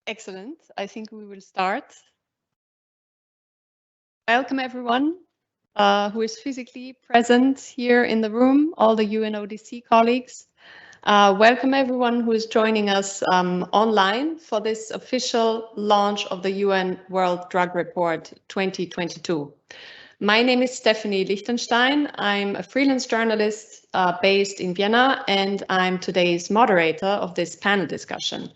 Excellent. I think we will start. Welcome everyone who is physically present here in the room, all the UNODC colleagues, Welcome everyone who is joining us online for this official launch of the UN World Drug Report 2022. My name is Stephanie Lichtenstein. I'm a freelance journalist based in Vienna, and I'm today's moderator of this panel discussion.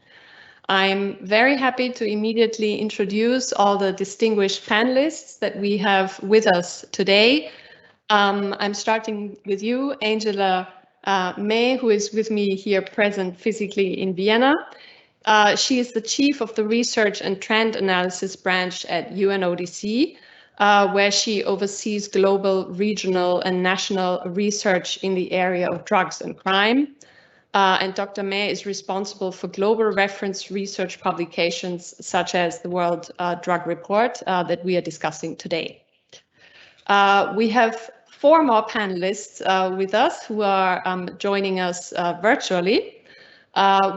I'm very happy to immediately introduce all the distinguished panelists that we have with us today. I'm starting with you, Angela May, who is with me here present physically in Vienna. She is the chief of the research and trend analysis branch at UNODC, where she oversees global, regional, and national research in the area of drugs and crime. And Dr. May is responsible for global reference research publications such as the World Drug Report that we are discussing today. We have 4 more panelists with us who are joining us virtually.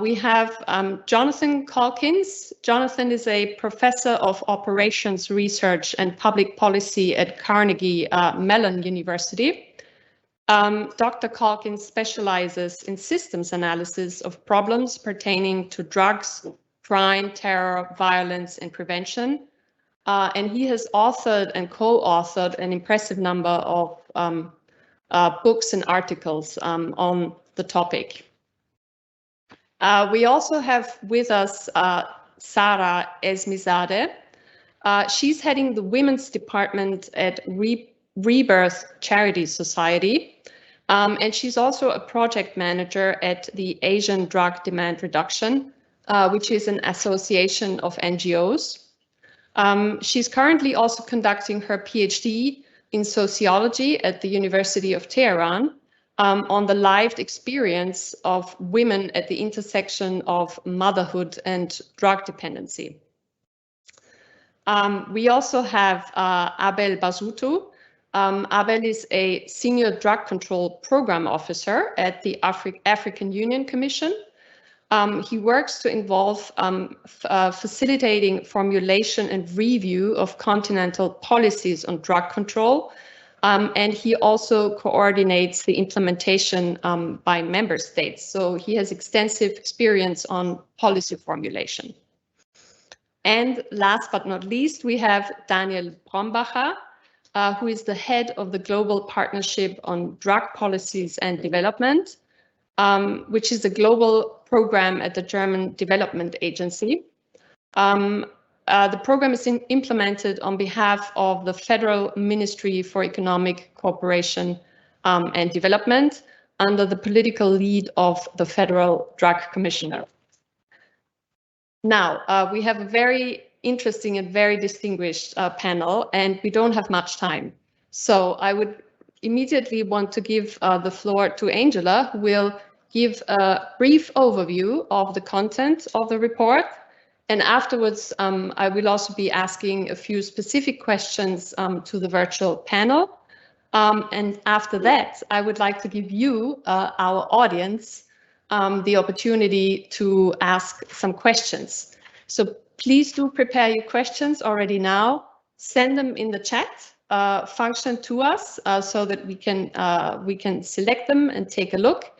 We have Jonathan Calkins. Jonathan is a professor of operations research and public policy at Carnegie Mellon University. Dr. Calkins specializes in systems analysis of problems pertaining to drugs, crime, terror, violence, and prevention. And he has authored and co-authored an impressive number of books and articles on the topic. We also have with us Sara Esmizadeh. She's heading the women's department at Rebirth Charity Society. And she's also a project manager at the Asian Drug Demand Reduction, which is an association of NGOs. She's currently also conducting her PhD in sociology at the University of Tehran on the lived experience of women at the intersection of motherhood and drug dependency. We also have Abel Bazutu. Abel is a senior drug control program officer at the African Union Commission. He works to involve facilitating formulation and review of continental policies on drug control. And he also coordinates the implementation by member states. So he has extensive experience on policy formulation. And last but not least, we have Daniel Brombacher, who is the head of the Global Partnership on Drug Policies and Development, which is a global program at the German Development Agency. The program is implemented on behalf of the Federal Ministry for Economic Cooperation and Development under the political lead of the Federal Drug Commissioner. Now, we have a very interesting and very distinguished panel, and we don't have much time. So I would immediately want to give the floor to Angela, who will give a brief overview of the content of the report. And afterwards, I will also be asking a few specific questions to the virtual panel. And after that, I would like to give you, our audience, the opportunity to ask some questions. So please do prepare your questions already now. Send them in the chat function to us so that we can select them and take a look.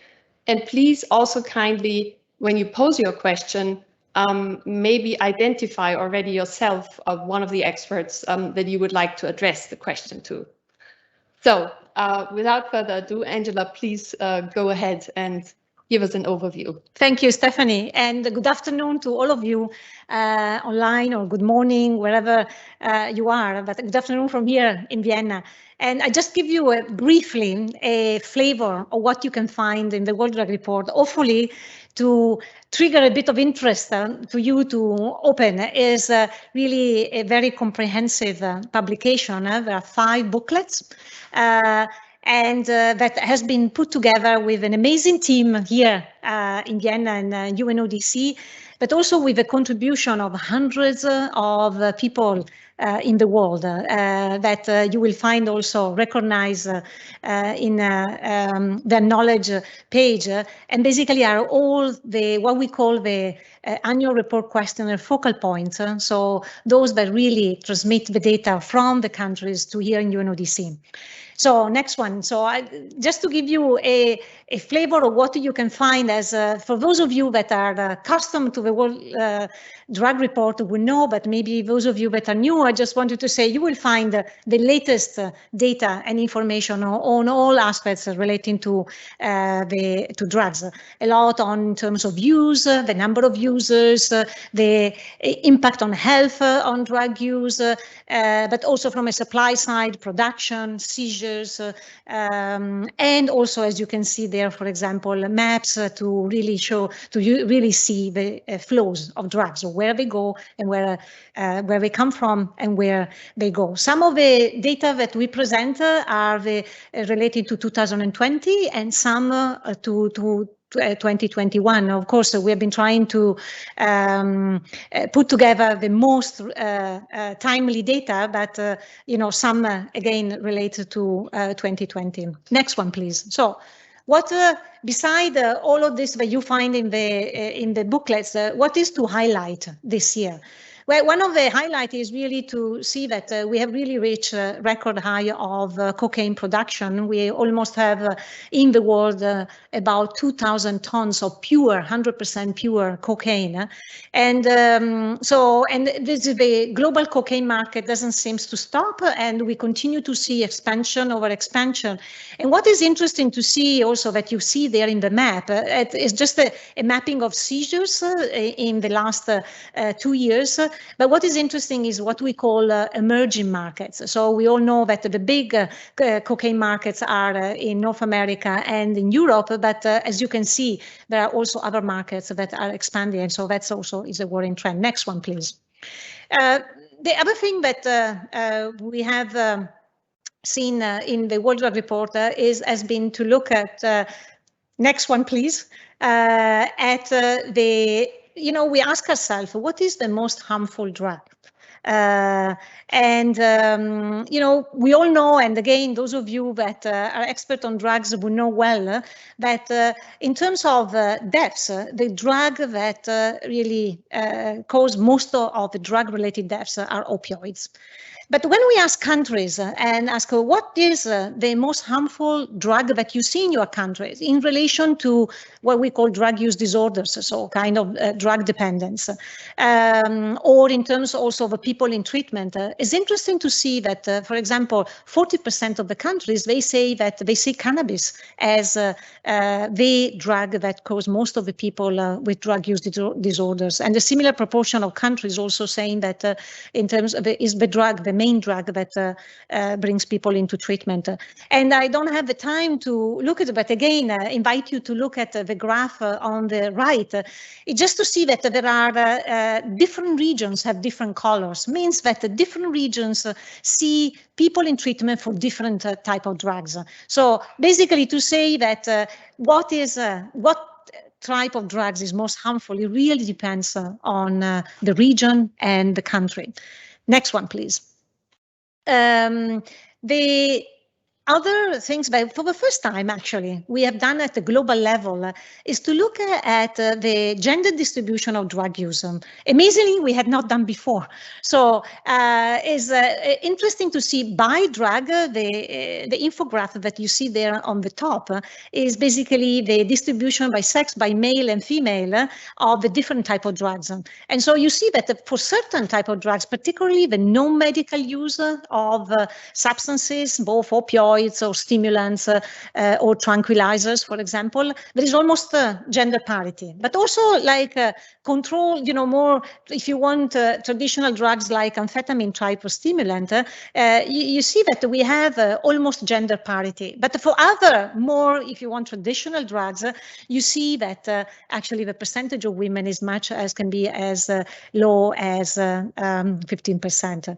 And please also kindly, when you pose your question, maybe identify already yourself one of the experts that you would like to address the question to. So without further ado, Angela, please go ahead and give us an overview. Thank you, Stephanie, and good afternoon to all of you online, or good morning, wherever you are, but good afternoon from here in Vienna. And I just give you briefly a flavor of what you can find in the World Drug Report, hopefully to trigger a bit of interest to you to open. Is really a very comprehensive publication. There are 5 booklets. And that has been put together with an amazing team here in Vienna and UNODC, but also with the contribution of hundreds of people in the world that you will find also recognized in their knowledge page, and basically are all the what we call the annual report questionnaire focal points. So those that really transmit the data from the countries to here in UNODC. So next one. So just to give you a flavor of what you can find as, for those of you that are accustomed to the World Drug Report will know, but maybe those of you that are new, I just wanted to say you will find the latest data and information on all aspects relating to drugs. A lot on terms of use, the number of users, the impact on health on drug use, but also from a supply side, production, seizures, and also, as you can see there, for example, maps to really show, to really see the flows of drugs, or where they go and where they come from and where they go. Some of the data that we present are related to 2020 and some to 2021. Of course, we have been trying to put together the most timely data, but some again related to 2020. Next one, please. So, what beside all of this that you find in the booklets, what is to highlight this year? Well, one of the highlights is really to see that we have really reached a record high of cocaine production. We almost have in the world about 2,000 tons of pure, 100% pure cocaine. And this is the global cocaine market doesn't seem to stop, and we continue to see expansion over expansion. And what is interesting to see also that you see there in the map, it is just a mapping of seizures in the last 2 years. But what is interesting is what we call emerging markets. So we all know that the big cocaine markets are in North America and in Europe, but as you can see, there are also other markets that are expanding. And so that's also is a worrying trend. Next one, please. The other thing that we have seen in the World Drug Report has been to look at, next one, please, at we ask ourselves, what is the most harmful drug? We all know, and again, those of you that are expert on drugs will know well that in terms of deaths, the drug that really cause most of the drug-related deaths are opioids. But when we ask countries and ask what is the most harmful drug that you see in your countries in relation to what we call drug use disorders, so kind of drug dependence, or in terms also of people in treatment, it's interesting to see that, for example, 40% of the countries, they say cannabis as the drug that cause most of the people with drug use disorders. And a similar proportion of countries also saying that in terms of is the main drug that brings people into treatment. And I don't have the time to look at it, but again, invite you to look at the graph on the right. It's just to see that there are different regions have different colors, means that the different regions see people in treatment for different type of drugs. So basically to say that what type of drugs is most harmful, it really depends on the region and the country. Next one, please. The other things, but for the first time, actually, we have done at the global level is to look at the gender distribution of drug use. Amazingly, we had not done before. So it's interesting to see by drug, the infographic that you see there on the top is basically the distribution by sex, by male and female of the different type of drugs. And so you see that for certain type of drugs, particularly the non-medical use of substances, both opioids, or stimulants or tranquilizers, for example, there is almost gender parity. But also like control, more, if you want traditional drugs like amphetamine type of stimulant, you see that we have almost gender parity. But for other more, if you want traditional drugs, you see that actually the percentage of women is much as can be as low as 15%.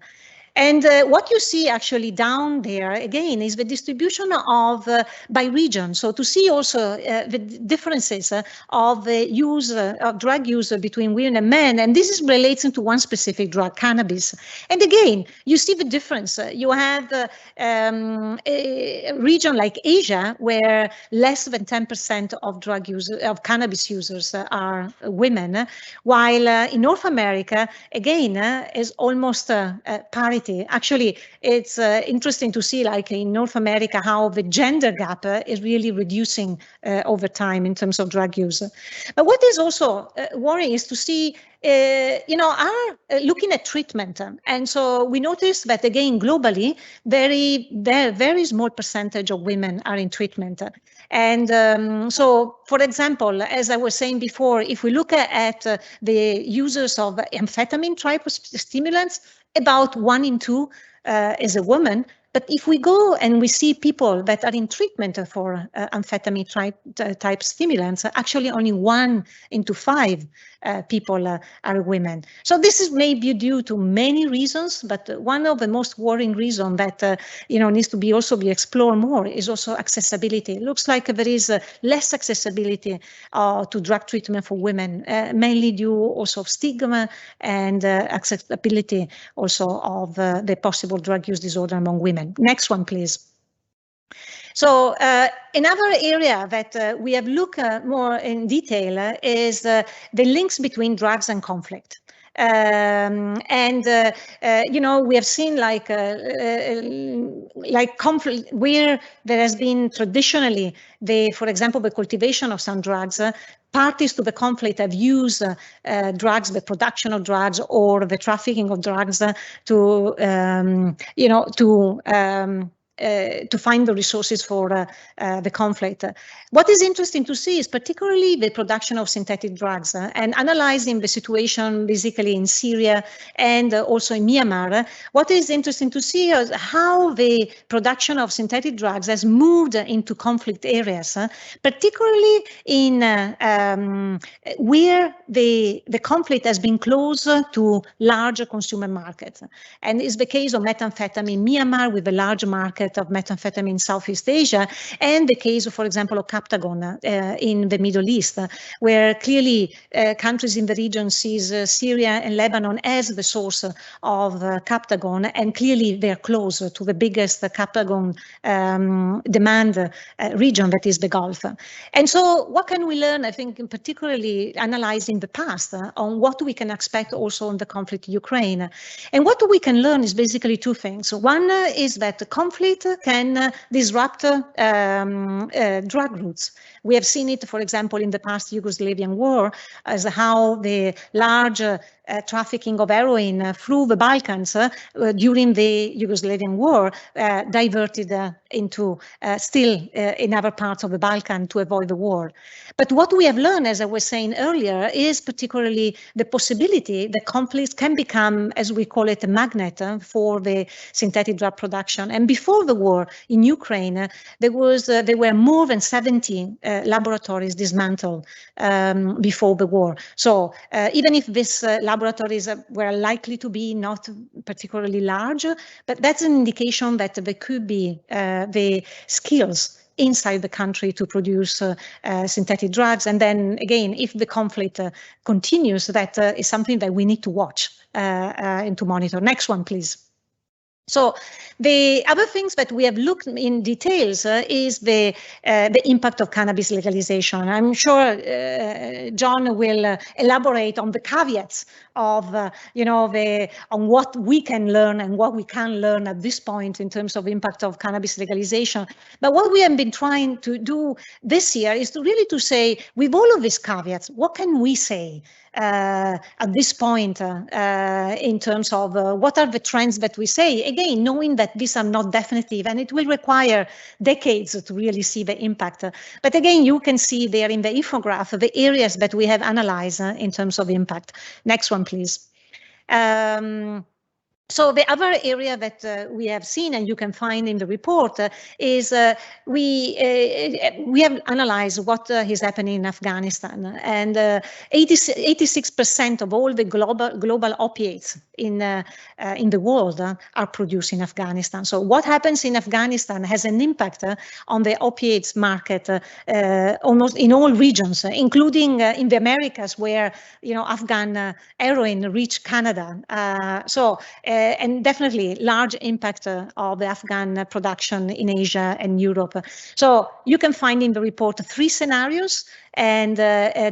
And what you see actually down there, again, is the distribution of by region. So to see also the differences of use of drug use between women and men. And this is relating to one specific drug, cannabis. And again, you see the difference. You have a region like Asia, where less than 10% of of cannabis users are women, while in North America, again, is almost parity. equality. Actually, it's interesting to see, like in North America, how the gender gap is really reducing over time in terms of drug use. But what is also worrying is to see, looking at treatment. And so we notice that, again, globally, very small percentage of women are in treatment. And so, for example, as I was saying before, if we look at the users of amphetamine type of stimulants, about 1 in 2 is a woman. But if we go and we see people that are in treatment for amphetamine type stimulants, actually only 1 in 5 people are women. So this is maybe due to many reasons, but one of the most worrying reasons that needs to be explored more is also accessibility. It looks like there is less accessibility to drug treatment for women, mainly due also of stigma and accessibility also of the possible drug use disorder among women. Next one, please. So another area that we have looked more in detail is the links between drugs and conflict. We have seen like conflict where there has been traditionally for example, the cultivation of some drugs. Parties to the conflict have used drugs, the production of drugs, or the trafficking of drugs to find the resources for the conflict. What is interesting to see is particularly the production of synthetic drugs and analyzing the situation basically in Syria and also in Myanmar. What is interesting to see is how the production of synthetic drugs has moved into conflict areas, particularly in where the conflict has been close to larger consumer markets. And it's the case of methamphetamine in Myanmar with a large market of methamphetamine in Southeast Asia, and the case, for example, of Captagon in the Middle East, where clearly countries in the region sees Syria and Lebanon as the source of Captagon, and clearly they're close to the biggest Captagon demand region, that is the Gulf. And so what can we learn, I think, in particularly analyzing the past on what we can expect also in the conflict in Ukraine? And what we can learn is basically 2 things. One is that the conflict can disrupt drug routes. We have seen it, for example, in the past Yugoslavian war, as how the large trafficking of heroin through the Balkans during the Yugoslavian war diverted into still in other parts of the Balkan to avoid the war. But what we have learned, as I was saying earlier, is particularly the possibility that conflicts can become, as we call it, a magnet for the synthetic drug production. And before the war in Ukraine, there were more than 70 laboratories dismantled before the war. So even if these laboratories were likely to be not particularly large, but that's an indication that there could be the skills inside the country to produce synthetic drugs. And then again, if the conflict continues, that is something that we need to watch and to monitor. Next one, please. So the other things that we have looked in details is the impact of cannabis legalization. I'm sure John will elaborate on the caveats of on what we can learn and what we can learn at this point in terms of impact of cannabis legalization. But what we have been trying to do this year is to really to say, with all of these caveats, what can we say at this point in terms of what are the trends that we say, again, knowing that these are not definitive and it will require decades to really see the impact. But again, you can see there in the infograph the areas that we have analyzed in terms of impact. Next one, please. So the other area that we have seen, and you can find in the report, is we have analyzed what is happening in Afghanistan, and 86% of all the global opiates in the world are produced in Afghanistan. So what happens in Afghanistan has an impact on the opiates market almost in all regions, including in the Americas, where Afghan heroin reached Canada. and definitely large impact of the Afghan production in Asia and Europe. So you can find in the report 3 scenarios and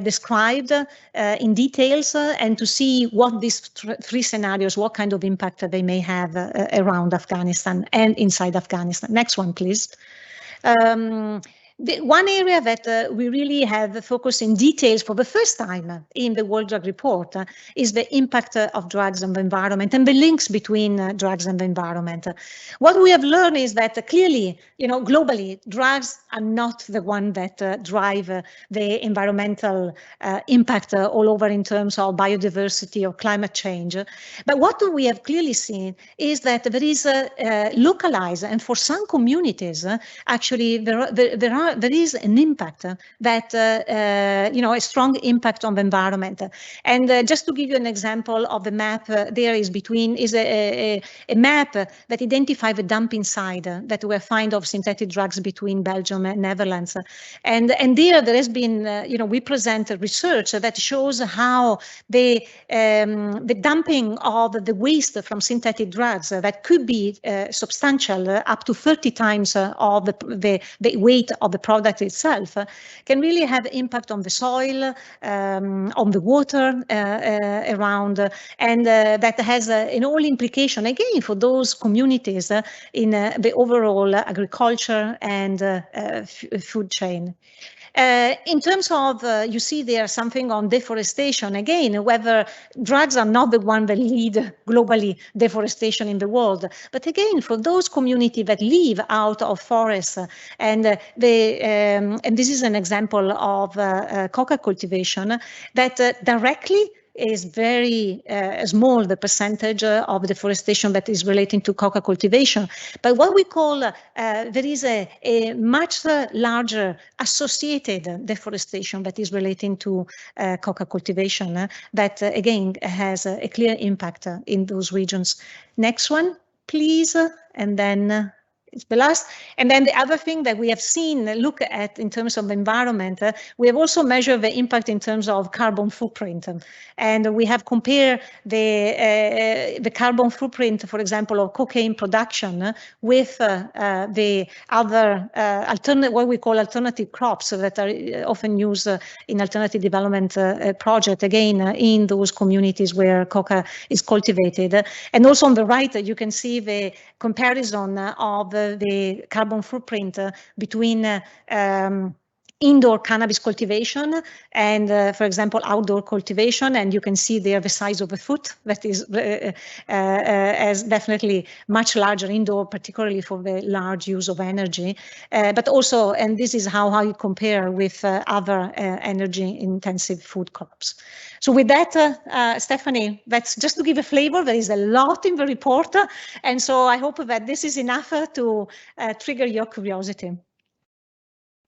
described in details and to see what these 3 scenarios, what kind of impact they may have around Afghanistan and inside Afghanistan. Next one, please. The one area that we really have focused in details for the first time in the World Drug Report is the impact of drugs on the environment and the links between drugs and the environment. What we have learned is that clearly, globally, drugs are not the one that drive the environmental impact all over in terms of biodiversity or climate change. But what we have clearly seen is that there is localized, and for some communities, actually there is an impact that, a strong impact on the environment. And just to give you an example of the map, there is a map that identifies the dumping site that we find of synthetic drugs between Belgium and Netherlands. And there has been, we present research that shows how the dumping of the waste from synthetic drugs that could be substantial, up to 30 times of the weight of the product itself, can really have impact on the soil, on the water around, and that has an all implication again for those communities in the overall agriculture and food chain. In terms of, you see there something on deforestation, again, whether drugs are not the one that lead globally deforestation in the world, but again, for those communities that live out of forests, and this is an example of coca cultivation that directly is very small, the percentage of deforestation that is relating to coca cultivation. But what we call, there is a much larger associated deforestation that is relating to coca cultivation that, again, has a clear impact in those regions. Next one, please. And then it's the last. And then the other thing that we have seen, look at in terms of the environment, we have also measured the impact in terms of carbon footprint. And we have compared the carbon footprint, for example, of cocaine production with the other what we call alternative crops that are often used in alternative development project, again, in those communities where coca is cultivated. And also on the right, you can see the comparison of the carbon footprint between indoor cannabis cultivation and, for example, outdoor cultivation. And you can see there the size of the foot that is as definitely much larger indoor, particularly for the large use of energy. But also, and this is how you compare with other energy intensive food crops. So with that, Stephanie, that's just to give a flavor. There is a lot in the report. And so I hope that this is enough to trigger your curiosity.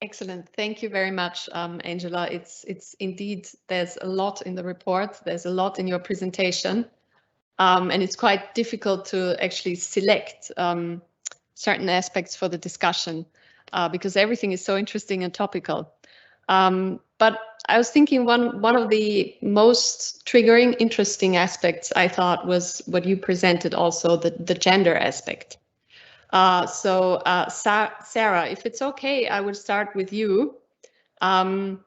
Excellent. Thank you very much, Angela. It's indeed, there's a lot in the report. There's a lot in your presentation. And it's quite difficult to actually select certain aspects for the discussion because everything is so interesting and topical. But I was thinking one of the most triggering, interesting aspects I thought was what you presented also, the gender aspect. So Sarah, if it's okay, I would start with you. As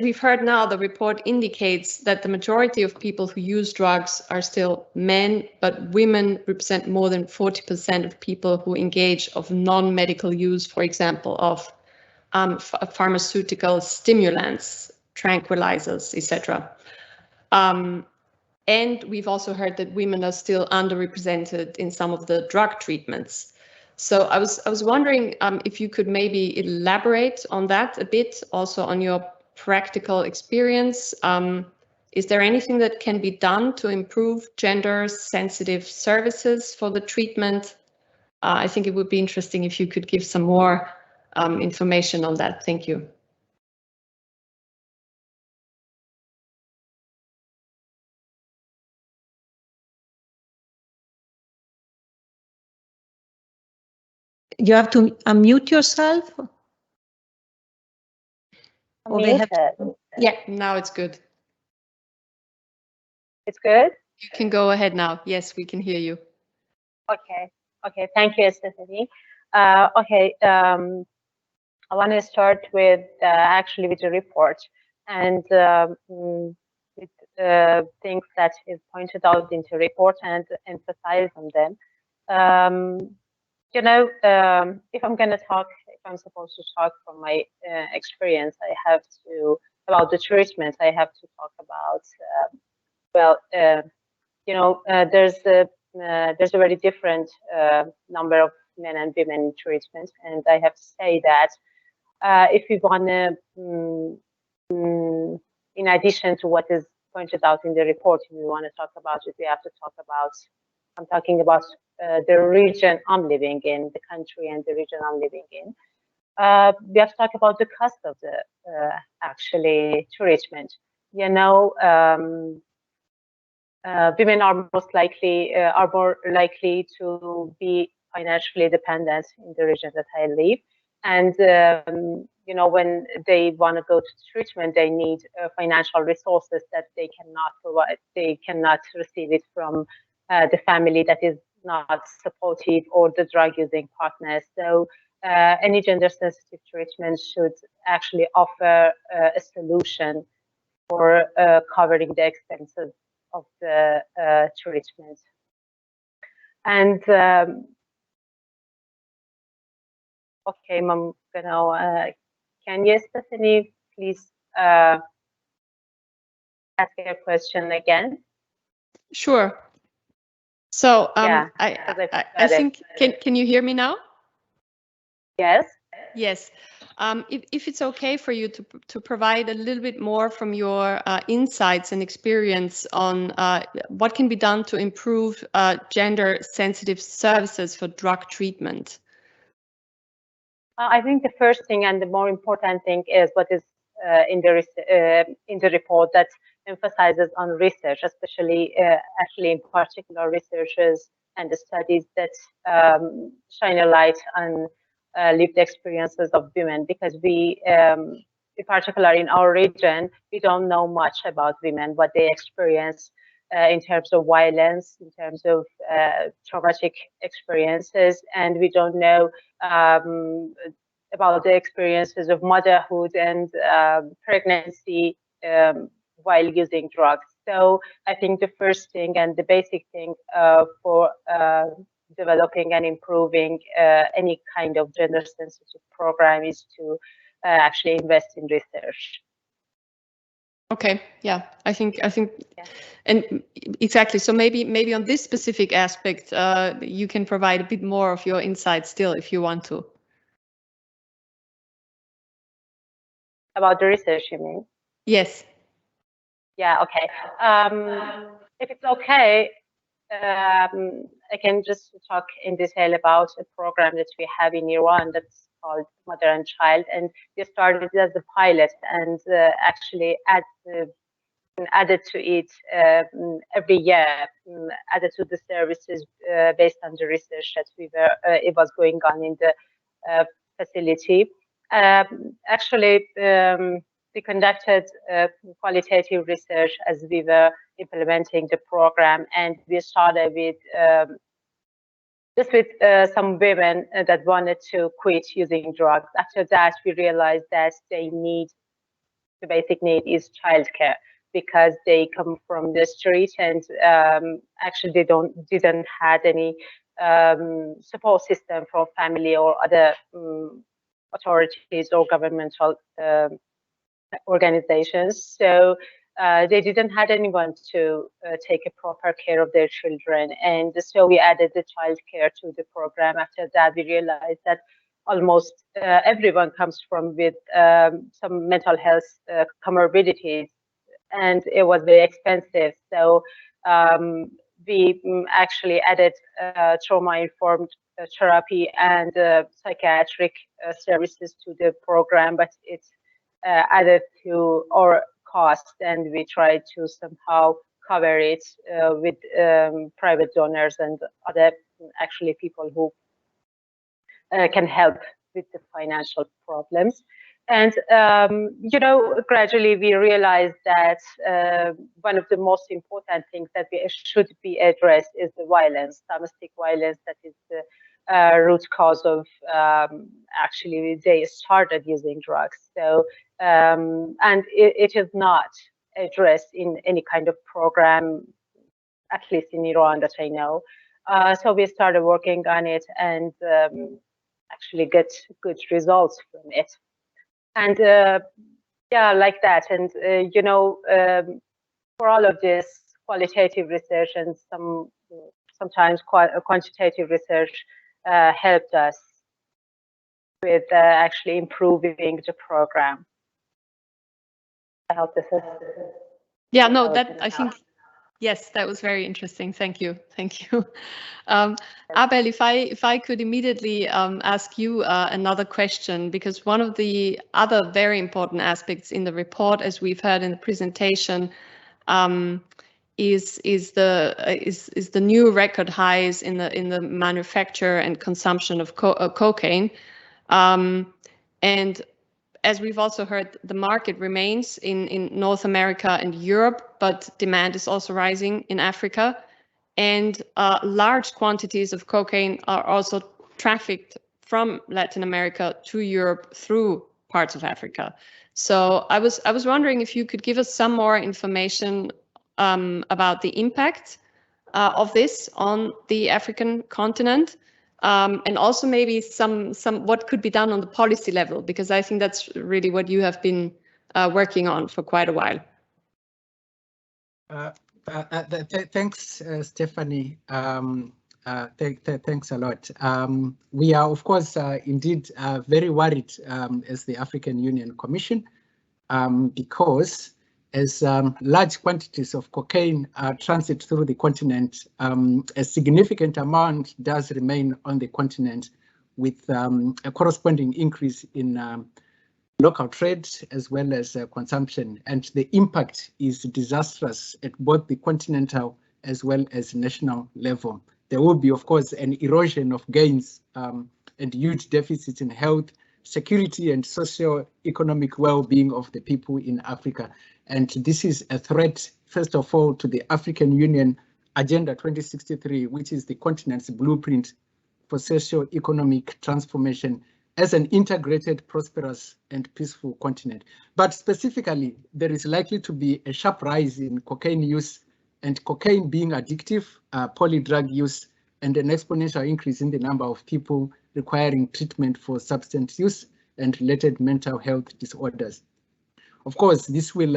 we've heard now, the report indicates that the majority of people who use drugs are still men, but women represent more than 40% of people who engage of non-medical use, for example, of pharmaceutical stimulants, tranquilizers, etc. And we've also heard that women are still underrepresented in some of the drug treatments. So I was wondering if you could maybe elaborate on that a bit, also on your practical experience. Is there anything that can be done to improve gender-sensitive services for the treatment? I think it would be interesting if you could give some more information on that. Thank you. You have to unmute yourself. Or they have to... Yeah, now it's good. It's good? You can go ahead now. Yes, we can hear you. Okay. Okay. Thank you, Stephanie. Okay. I want to start with actually with the report and with things that is pointed out in the report and emphasize on them. You know, if I'm going to talk, if I'm supposed to talk from my experience, I have to about the treatment. I have to talk about you know, there's a very different number of men and women in treatment, and I have to say that if we want to, in addition to what is pointed out in the report, if we want to talk about it, we have to talk about. I'm talking about the region I'm living in, the country and the region I'm living in. We have to talk about the cost of the actually treatment. You know. Women are more likely to be financially dependent in the region that I live, and you know, when they want to go to treatment, they need financial resources that they cannot provide. They cannot receive it from the family that is not supportive or the drug using partners. So any gender sensitive treatment should actually offer a solution for covering the expenses of the treatment. And okay, I'm gonna, can you, Stephanie, please ask your question again? Sure. So yeah, I think, can you hear me now? Yes. Yes. If it's okay for you to provide a little bit more from your insights and experience on what can be done to improve gender-sensitive services for drug treatment. I think the first thing and the more important thing is what is in the report that emphasizes on research, especially actually in particular researchers and the studies that shine a light on lived experiences of women, because we, in particular in our region, we don't know much about women, what they experience in terms of violence, in terms of traumatic experiences, and we don't know about the experiences of motherhood and pregnancy while using drugs. So I think the first thing and the basic thing for developing and improving any kind of gender sensitive program is to actually invest in research. Okay, yeah, I think, yeah. And exactly. So maybe on this specific aspect, you can provide a bit more of your insight still, if you want to. About the research, you mean? Yes. Yeah. Okay. If it's okay, I can just talk in detail about a program that we have in Iran that's called Mother and Child, and we started as a pilot and actually added to it every year, added to the services based on the research that it was going on in the facility. Actually, we conducted qualitative research as we were implementing the program, and we started with just with some women that wanted to quit using drugs. After that, we realized that the basic need is childcare, because they come from the street and actually they didn't have any support system from family or other authorities or governmental organizations. So they didn't have anyone to take a proper care of their children. And so we added the child care to the program. After that, we realized that almost everyone comes from with some mental health comorbidities, and it was very expensive. So we actually added trauma-informed therapy and psychiatric services to the program, but it's added to our cost, and we tried to somehow cover it with private donors and other actually people who can help with the financial problems. And, gradually we realized that one of the most important things that should be addressed is the violence, domestic violence, that is the root cause of actually they started using drugs. So, and it is not addressed in any kind of program, at least in Iran that I know. So we started working on it and actually get good results from it. And yeah, like that. And, for all of this qualitative research and sometimes quantitative research helped us with actually improving the program. I hope this is. Yeah, no, that I think, yes, that was very interesting. Thank you. Thank you. Abel, if I could immediately ask you another question, because one of the other very important aspects in the report, as we've heard in the presentation, is the new record highs in the manufacture and consumption of cocaine, and as we've also heard, the market remains in North America and Europe, but demand is also rising in Africa. And large quantities of cocaine are also trafficked from Latin America to Europe through parts of Africa. So I was wondering if you could give us some more information about the impact of this on the African continent. And also maybe some what could be done on the policy level, because I think that's really what you have been working on for quite a while. Thanks, Stephanie. Thanks a lot. We are, of course, indeed very worried as the African Union Commission, because as large quantities of cocaine transit through the continent, a significant amount does remain on the continent, with a corresponding increase in local trade as well as consumption. And the impact is disastrous at both the continental as well as national level. There will be, of course, an erosion of gains and huge deficits in health, security and socio-economic well-being of the people in Africa. And this is a threat, first of all, to the African Union Agenda 2063, which is the continent's blueprint for socio-economic transformation as an integrated, prosperous and peaceful continent. But specifically, there is likely to be a sharp rise in cocaine use, and cocaine being addictive, polydrug use, and an exponential increase in the number of people requiring treatment for substance use and related mental health disorders. Of course, this will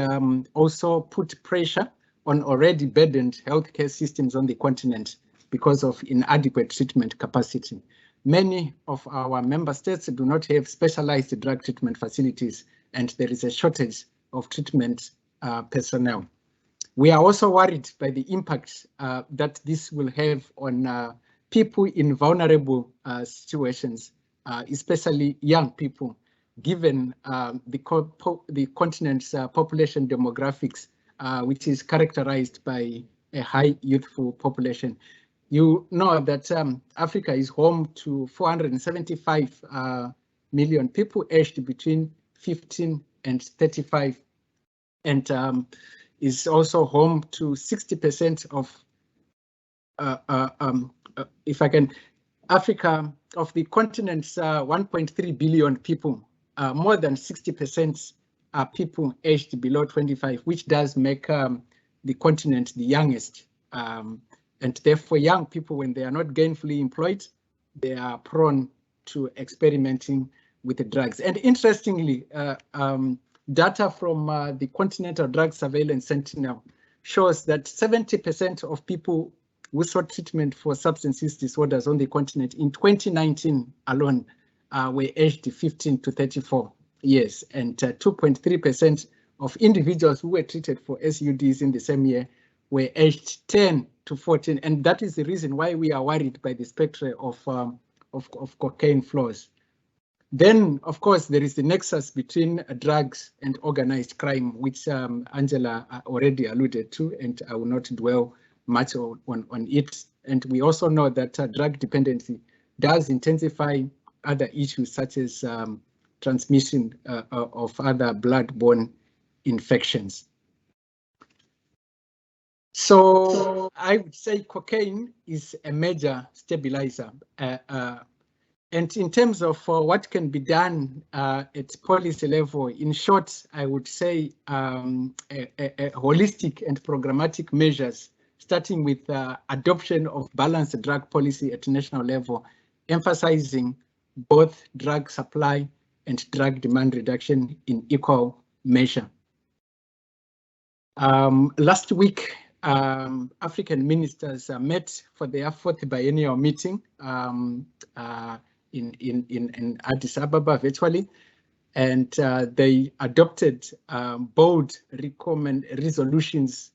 also put pressure on already burdened healthcare systems on the continent because of inadequate treatment capacity. Many of our member states do not have specialized drug treatment facilities, and there is a shortage of treatment personnel. We are also worried by the impact that this will have on people in vulnerable situations, especially young people, given the continent's population demographics, which is characterized by a high youthful population. You know that Africa is home to 475 million people aged between 15 and 35, and is also home to 60% of, Africa, of the continent's 1.3 billion people, more than 60% are people aged below 25, which does make the continent the youngest. And therefore, young people, when they are not gainfully employed, they are prone to experimenting with the drugs. And interestingly, data from the Continental Drug Surveillance Sentinel shows that 70% of people who sought treatment for substance use disorders on the continent in 2019 alone were aged 15 to 34 years, and 2.3% of individuals who were treated for SUDs in the same year were aged 10 to 14, and that is the reason why we are worried by the spectrum of cocaine flows. Then, of course, there is the nexus between drugs and organized crime, which Angela already alluded to, and I will not dwell much on it. And we also know that drug dependency does intensify other issues such as transmission of other blood-borne infections. So I would say cocaine is a major stabilizer. And in terms of what can be done at policy level, in short, I would say a holistic and programmatic measures, starting with adoption of balanced drug policy at national level, emphasizing both drug supply and drug demand reduction in equal measure. Last week, African ministers met for their 4th biennial meeting in Addis Ababa virtually, and they adopted bold resolutions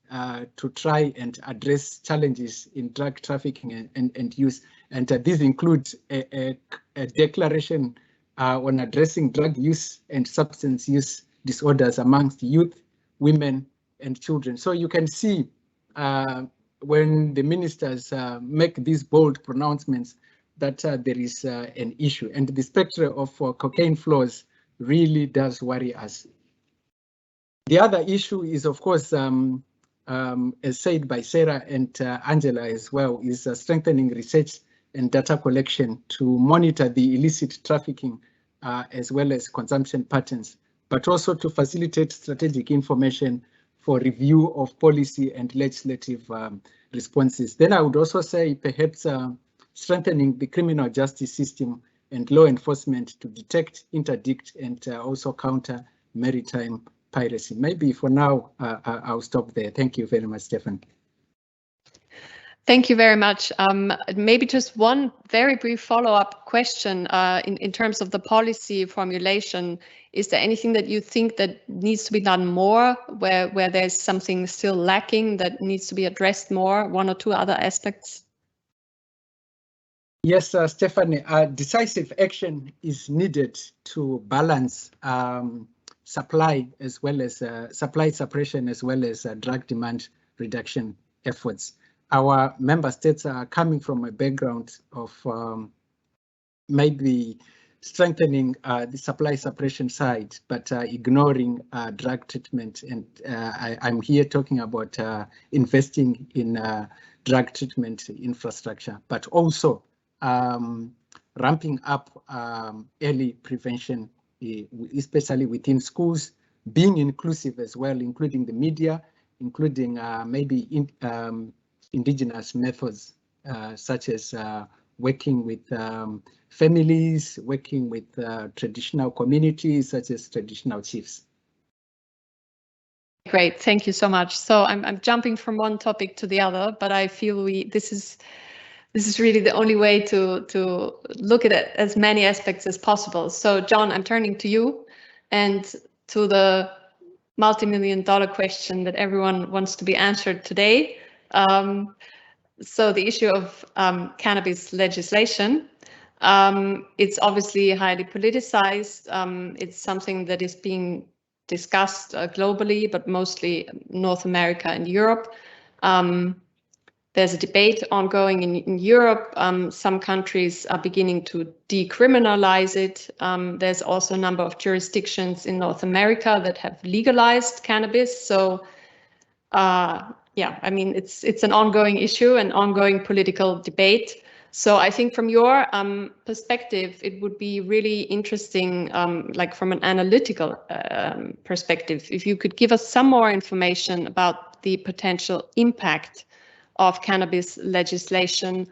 to try and address challenges in drug trafficking and use. And these include a declaration on addressing drug use and substance use disorders amongst youth, women, and children. So you can see when the ministers make these bold pronouncements that there is an issue, and the spectrum of cocaine flows really does worry us. The other issue is, of course, as said by Sarah and Angela as well, is strengthening research and data collection to monitor the illicit trafficking as well as consumption patterns, but also to facilitate strategic information for review of policy and legislative responses. Then I would also say perhaps strengthening the criminal justice system and law enforcement to detect, interdict, and also counter maritime piracy. Maybe for now, I'll stop there. Thank you very much, Stefan. Thank you very much. Maybe just one very brief follow-up question in terms of the policy formulation. Is there anything that you think that needs to be done more, where there's something still lacking that needs to be addressed more, one or two other aspects? Yes, Stephanie, decisive action is needed to balance supply as well as supply suppression as well as drug demand reduction efforts. Our member states are coming from a background of maybe strengthening the supply suppression side, but ignoring drug treatment. And I'm here talking about investing in drug treatment infrastructure, but also ramping up early prevention, especially within schools, being inclusive as well, including the media, including maybe indigenous methods, such as working with families, working with traditional communities, such as traditional chiefs. Great, thank you so much. So I'm jumping from one topic to the other, but I feel this is really the only way to look at it, as many aspects as possible. So John, I'm turning to you and to the multi-million-dollar question that everyone wants to be answered today. So the issue of cannabis legislation, it's obviously highly politicized. It's something that is being discussed globally, but mostly North America and Europe. There's a debate ongoing in Europe. Some countries are beginning to decriminalize it. There's also a number of jurisdictions in North America that have legalized cannabis. So yeah, I mean, it's an ongoing issue, an ongoing political debate. So I think from your perspective, it would be really interesting, like from an analytical perspective, if you could give us some more information about the potential impact of cannabis legislation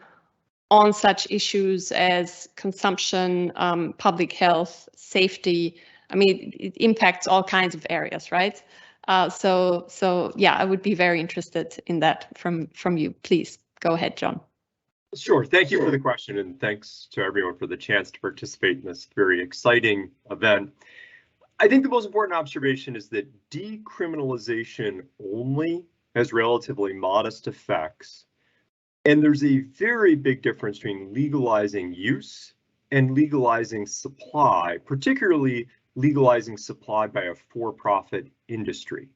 on such issues as consumption, public health, safety. I mean, it impacts all kinds of areas, right? So yeah, I would be very interested in that from you. Please go ahead, John. Sure. Thank you for the question, and thanks to everyone for the chance to participate in this very exciting event. I think the most important observation is that decriminalization only has relatively modest effects, and there's a very big difference between legalizing use and legalizing supply, particularly legalizing supply by a for-profit industry.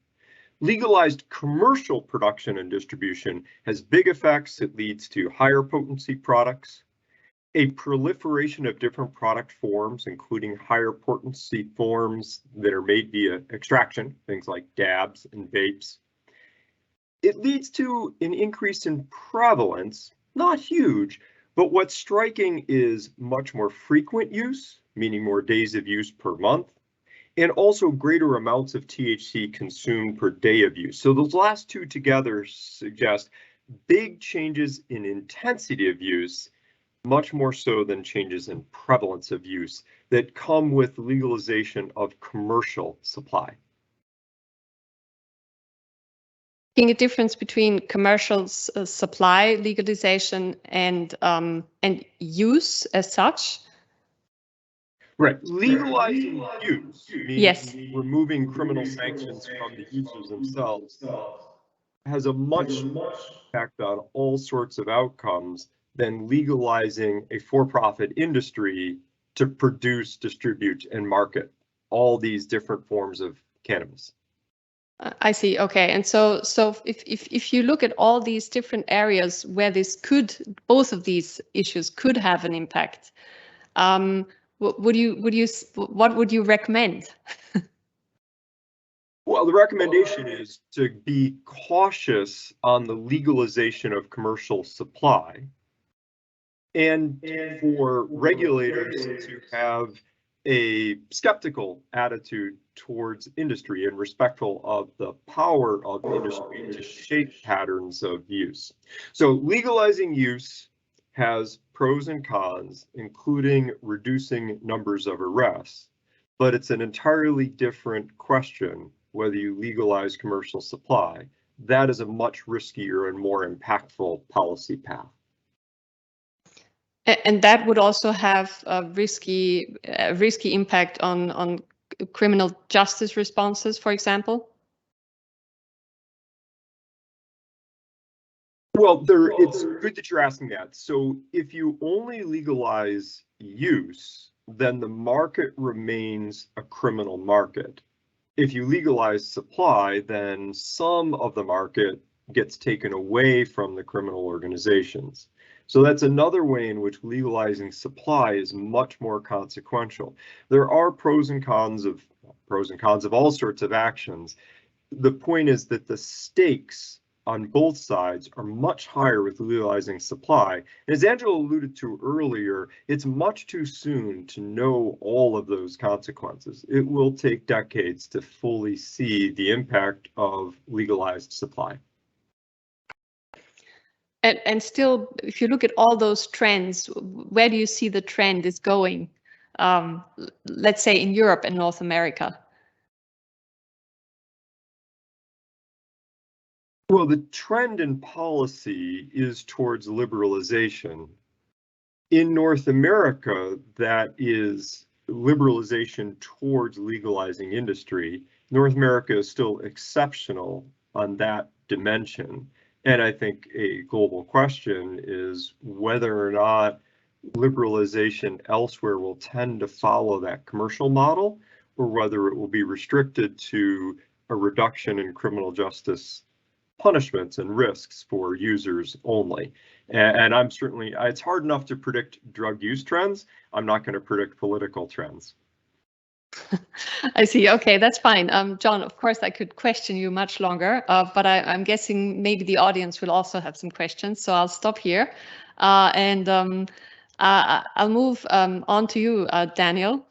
Legalized commercial production and distribution has big effects. It leads to higher potency products. a proliferation of different product forms, including higher potency forms that are made via extraction, things like dabs and vapes. It leads to an increase in prevalence, not huge, but what's striking is much more frequent use, meaning more days of use per month, and also greater amounts of THC consumed per day of use. So those last two together suggest big changes in intensity of use, much more so than changes in prevalence of use that come with legalization of commercial supply. Seeing a difference between commercial supply legalization and use as such? Right. Legalizing use means yes. removing criminal sanctions from the users themselves has a much impact on all sorts of outcomes than legalizing a for-profit industry to produce, distribute, and market all these different forms of cannabis. I see. Okay. And so if you look at all these different areas where this could, both of these issues could have an impact, what would you recommend? Well, the recommendation is to be cautious on the legalization of commercial supply and for regulators to have a skeptical attitude towards industry and respectful of the power of industry to shape patterns of use. So legalizing use has pros and cons, including reducing numbers of arrests, but it's an entirely different question whether you legalize commercial supply. That is a much riskier and more impactful policy path. And that would also have a risky impact on criminal justice responses, for example? Well, it's good that you're asking that. So if you only legalize use, then the market remains a criminal market. If you legalize supply, then some of the market gets taken away from the criminal organizations. So that's another way in which legalizing supply is much more consequential. There are pros and cons of all sorts of actions. The point is that the stakes on both sides are much higher with legalizing supply. And as Angela alluded to earlier, it's much too soon to know all of those consequences. It will take decades to fully see the impact of legalized supply. And still, if you look at all those trends, where do you see the trend is going? Let's say in Europe and North America. Well, the trend in policy is towards liberalization. In North America, that is liberalization towards legalizing industry. North America is still exceptional on that dimension. And I think a global question is whether or not liberalization elsewhere will tend to follow that commercial model, or whether it will be restricted to a reduction in criminal justice punishments and risks for users only. And I'm certainly, it's hard enough to predict drug use trends. I'm not going to predict political trends. I see. Okay, that's fine. John, of course, I could question you much longer, but I'm guessing maybe the audience will also have some questions. So I'll stop here and I'll move on to you, Daniel.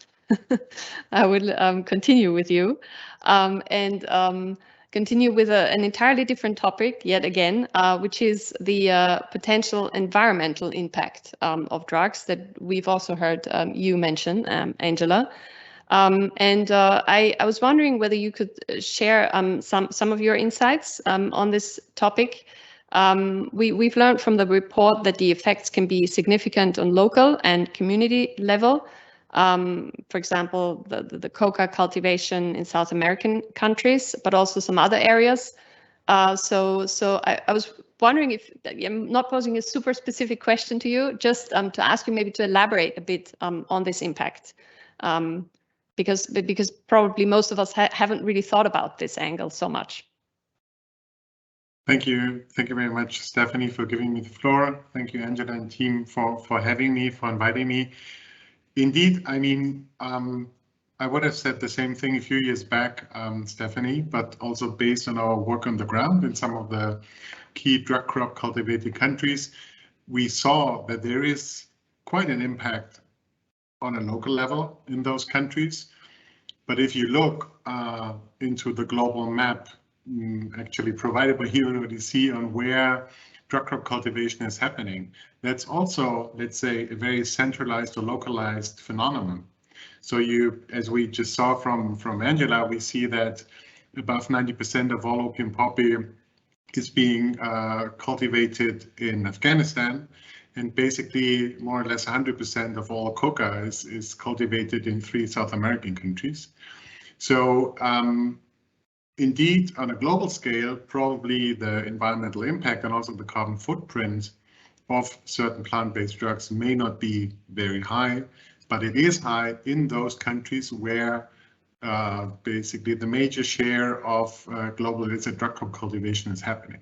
I will continue with you and continue with an entirely different topic yet again, which is the potential environmental impact of drugs that we've also heard you mention, Angela. I was wondering whether you could share some of your insights on this topic. We've learned from the report that the effects can be significant on local and community level. For example, the coca cultivation in South American countries, but also some other areas. So I was wondering if, I'm not posing a super specific question to you, just to ask you maybe to elaborate a bit on this impact. Because probably most of us haven't really thought about this angle so much. Thank you very much, Stephanie, for giving me the floor. Thank you, Angela and team, for having me, for inviting me. Indeed, I mean, I would have said the same thing a few years back, Stephanie, but also based on our work on the ground in some of the key drug crop cultivating countries, we saw that there is quite an impact on a local level in those countries. But if you look into the global map, actually provided by UNODC on where drug crop cultivation is happening, that's also, let's say, a very centralized or localized phenomenon. So as we just saw from Angela, we see that above 90% of all opium poppy is being cultivated in Afghanistan, and basically more or less 100% of all coca is cultivated in 3 South American countries. So indeed, on a global scale, probably the environmental impact and also the carbon footprint of certain plant-based drugs may not be very high, but it is high in those countries where basically the major share of global illicit drug crop cultivation is happening.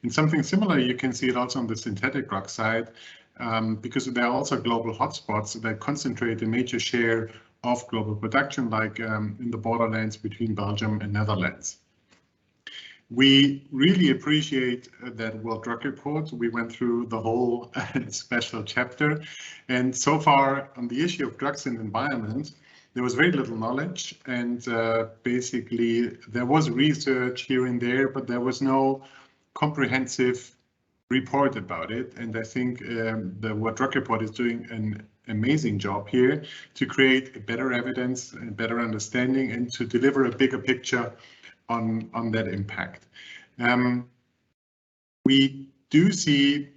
And something similar, you can see it also on the synthetic drug side, because there are also global hotspots that concentrate a major share of global production, like in the borderlands between Belgium and Netherlands. We really appreciate that World Drug Report. We went through the whole special chapter, and so far on the issue of drugs and environment, there was very little knowledge, and basically there was research here and there, but there was no comprehensive report about it. And I think the World Drug Report is doing an amazing job here to create a better evidence and better understanding and to deliver a bigger picture on that impact. We do see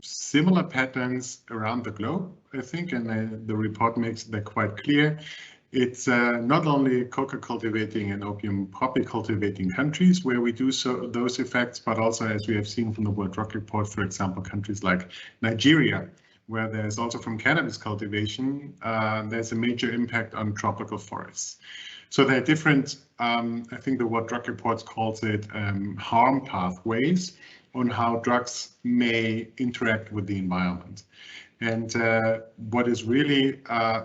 similar patterns around the globe, I think, and the report makes that quite clear. It's not only coca cultivating and opium poppy cultivating countries where we do those effects, but also, as we have seen from the World Drug Report, for example, countries like Nigeria, where there's also from cannabis cultivation, there's a major impact on tropical forests. So there are different, I think the World Drug Report calls it harm pathways on how drugs may interact with the environment. And what is really a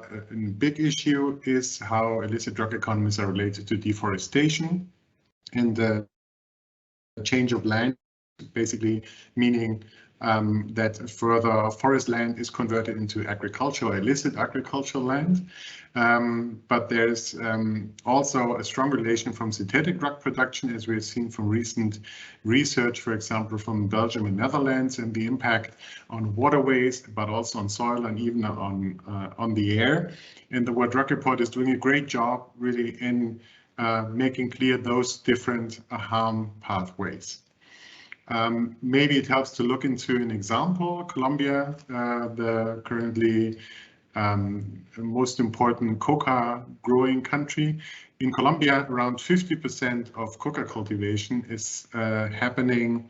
big issue is how illicit drug economies are related to deforestation and the change of land, basically meaning that further forest land is converted into agricultural, illicit agricultural land. But there's also a strong relation from synthetic drug production, as we've seen from recent research, for example, from Belgium and Netherlands, and the impact on waterways, but also on soil and even on the air. And the World Drug Report is doing a great job really in making clear those different harm pathways. Maybe it helps to look into an example. Colombia, the currently most important coca growing country. In Colombia, around 50% of coca cultivation is happening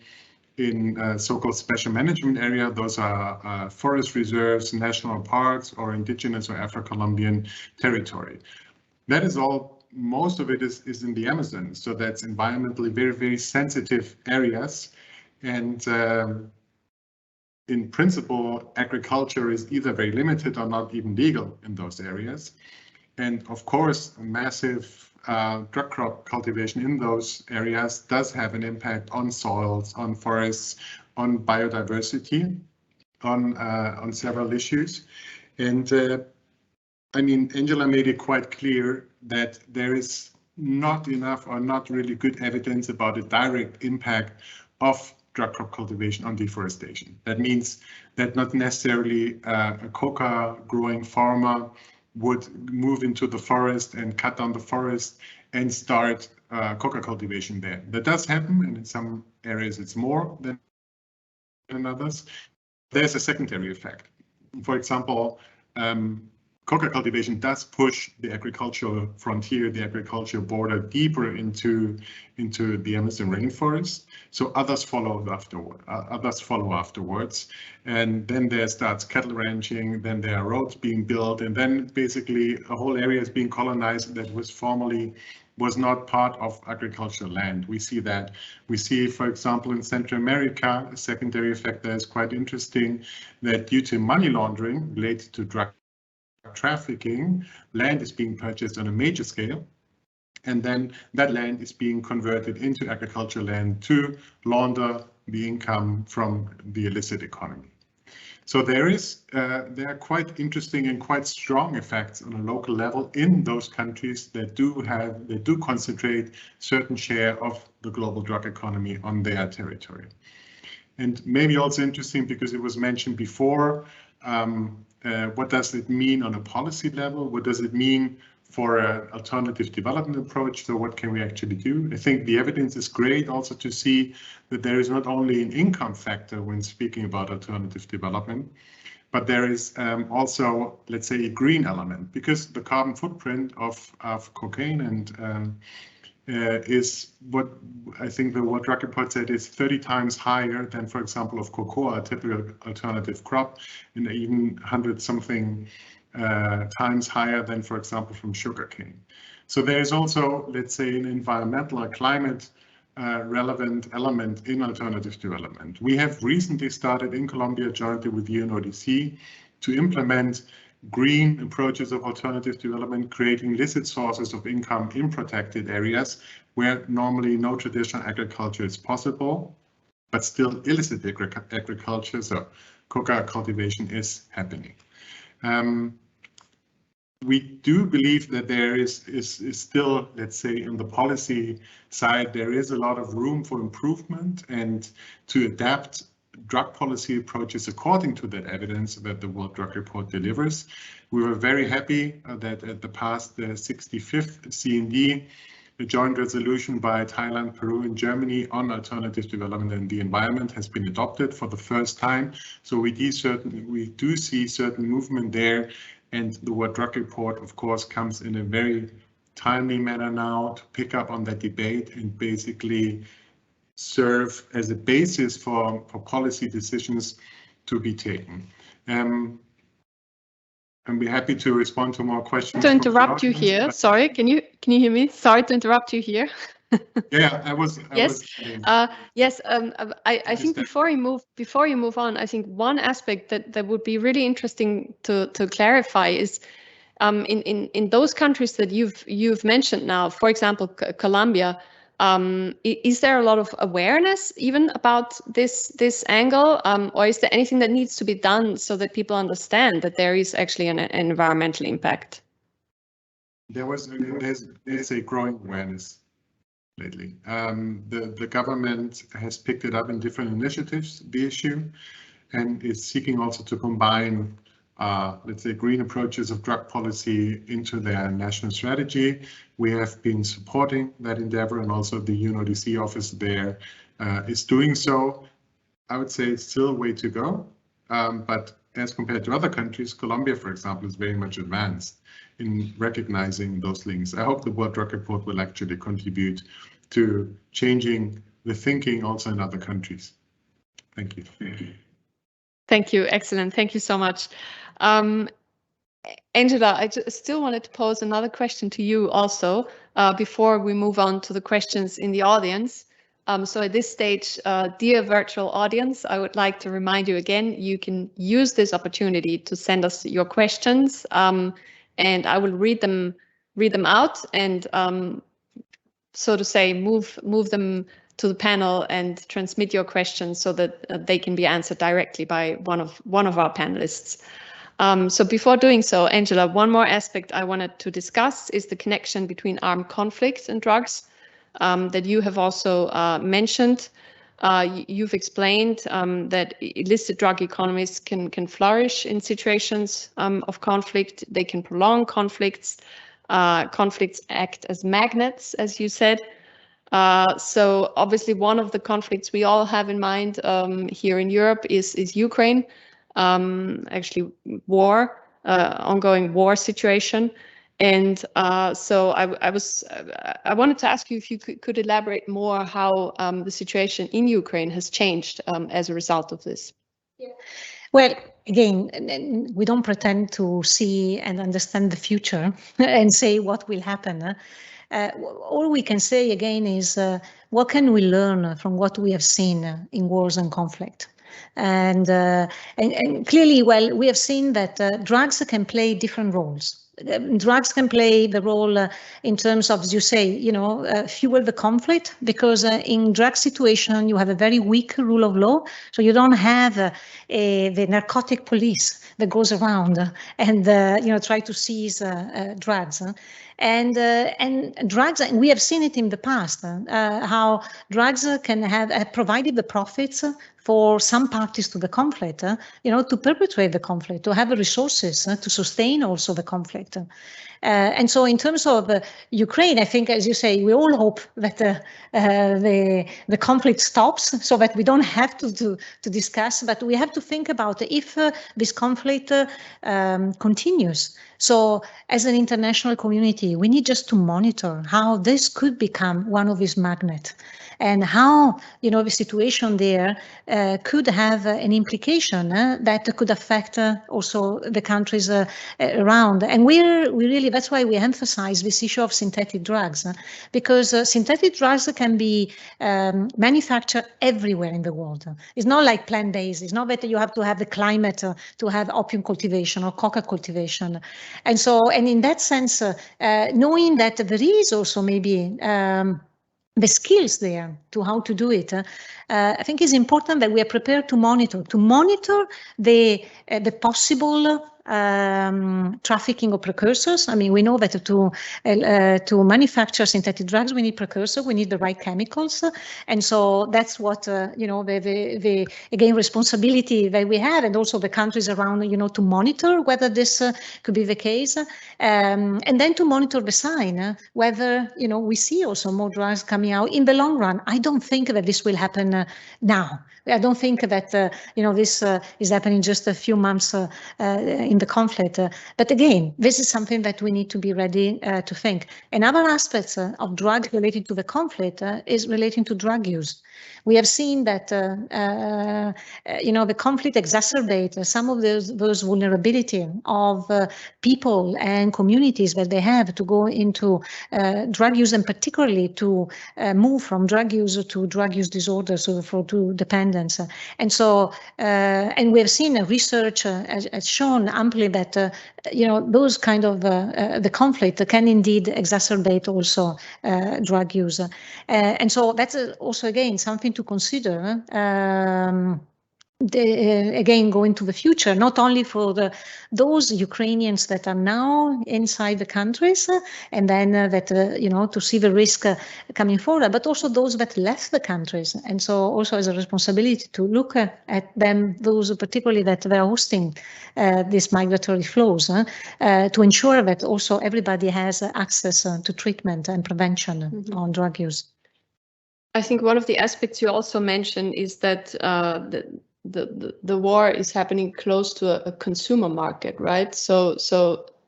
in so-called special management area. Those are forest reserves, national parks, or indigenous or Afro-Colombian territory. That is all, most of it is in the Amazon. So that's environmentally very, very sensitive areas. And in principle, agriculture is either very limited or not even legal in those areas. And of course, massive drug crop cultivation in those areas does have an impact on soils, on forests, on biodiversity, on several issues. And I mean, Angela made it quite clear that there is not enough or not really good evidence about a direct impact of drug crop cultivation on deforestation. That means that not necessarily a coca growing farmer would move into the forest and cut down the forest and start coca cultivation there. That does happen, and in some areas it's more than in others. There's a secondary effect. For example, coca cultivation does push the agricultural frontier, the agricultural border deeper into the Amazon rainforest. So others follow afterwards. And then there starts cattle ranching, then there are roads being built, and then basically a whole area is being colonized that was formerly was not part of agricultural land. We see that. We see, for example, in Central America, a secondary effect that is quite interesting, that due to money laundering related to drug trafficking, land is being purchased on a major scale. And then that land is being converted into agricultural land to launder the income from the illicit economy. So there are quite interesting and quite strong effects on a local level in those countries that do concentrate certain share of the global drug economy on their territory. And maybe also interesting because it was mentioned before, what does it mean on a policy level? What does it mean for an alternative development approach? So what can we actually do? I think the evidence is great also to see that there is not only an income factor when speaking about alternative development, but there is also, let's say, a green element, because the carbon footprint of cocaine and is what I think the World Drug Report said is 30 times higher than, for example, of cocoa, a typical alternative crop, and even 100-something times higher than, for example, from sugarcane. So there is also, let's say, an environmental or climate relevant element in alternative development. We have recently started in Colombia jointly with UNODC to implement green approaches of alternative development, creating illicit sources of income in protected areas where normally no traditional agriculture is possible, but still illicit agriculture, so coca cultivation is happening. We do believe that there is still, let's say, on the policy side, there is a lot of room for improvement and to adapt drug policy approaches according to that evidence that the World Drug Report delivers. We were very happy that at the past 65th CND, a joint resolution by Thailand, Peru, and Germany on alternative development and the environment has been adopted for the first time. So we do see certain movement there. And the World Drug Report, of course, comes in a very timely manner now to pick up on that debate and basically serve as a basis for policy decisions to be taken. And we're happy to respond to more questions. To interrupt you here, sorry, can you hear me? Sorry to interrupt you here. Yeah, I was. Yes. I think before you move on, I think one aspect that would be really interesting to clarify is in those countries that you've mentioned now, for example, Colombia. Is there a lot of awareness even about this angle, or is there anything that needs to be done so that people understand that there is actually an environmental impact? There's a growing awareness lately. The government has picked it up in different initiatives, the issue, and is seeking also to combine, let's say, green approaches of drug policy into their national strategy. We have been supporting that endeavor, and also the UNODC office there is doing so. I would say it's still a way to go, but as compared to other countries, Colombia, for example, is very much advanced in recognizing those links. I hope the World Drug Report will actually contribute to changing the thinking also in other countries. Thank you. Thank you. Excellent. Thank you so much. Angela, I still wanted to pose another question to you also before we move on to the questions in the audience. So at this stage, dear virtual audience, I would like to remind you again, you can use this opportunity to send us your questions, and I will read them out and so to say move them to the panel and transmit your questions so that they can be answered directly by one of our panelists. So before doing so, Angela, one more aspect I wanted to discuss is the connection between armed conflict and drugs that you have also mentioned. You've explained that illicit drug economies can flourish in situations of conflict. They can prolong conflicts. Conflicts act as magnets, as you said. So obviously one of the conflicts we all have in mind here in Europe is Ukraine. Actually ongoing war situation. And so I wanted to ask you if you could elaborate more how the situation in Ukraine has changed as a result of this. Yeah. Well, again, we don't pretend to see and understand the future and say what will happen. all we can say again is what can we learn from what we have seen in wars and conflict? And clearly, well, we have seen that drugs can play different roles. Drugs can play the role in terms of, as you say, fuel the conflict, because in drug situation you have a very weak rule of law, so you don't have the narcotic police that goes around and try to seize drugs. And drugs, and we have seen it in the past, how drugs can have provided the profits for some parties to the conflict, to perpetuate the conflict, to have the resources to sustain also the conflict. And so in terms of Ukraine, I think, as you say, we all hope that the conflict stops so that we don't have to discuss, but we have to think about if this conflict continues. So as an international community, we need just to monitor how this could become one of these magnets, and how the situation there could have an implication that could affect also the countries around. And we really, that's why we emphasize this issue of synthetic drugs, because synthetic drugs can be manufactured everywhere in the world. It's not like plant-based. It's not that you have to have the climate to have opium cultivation or coca cultivation. And so, and in that sense, knowing that there is also maybe the skills there to how to do it, I think it's important that we are prepared to monitor the possible trafficking of precursors. I mean, we know that to manufacture synthetic drugs, we need precursors, we need the right chemicals, and so that's what the again responsibility that we have, and also the countries around, to monitor whether this could be the case, and then to monitor the sign whether we see also more drugs coming out in the long run. I don't think that this will happen now. I don't think that this is happening just a few months in the conflict. But again, this is something that we need to be ready to think. Another aspect of drugs related to the conflict is relating to drug use. We have seen that the conflict exacerbates some of those vulnerability of people and communities that they have to go into drug use, and particularly to move from drug use to drug use disorders, to dependence. And so, and we have seen research has shown amply that those kind of the conflict can indeed exacerbate also drug use, and so that's also again something to consider. Again, going to the future, not only for those Ukrainians that are now inside the countries, and then that to see the risk coming forward, but also those that left the countries, and so also as a responsibility to look at them, those particularly that they are hosting these migratory flows, to ensure that also everybody has access to treatment and prevention on drug use. I think one of the aspects you also mentioned is that the war is happening close to a consumer market, right? So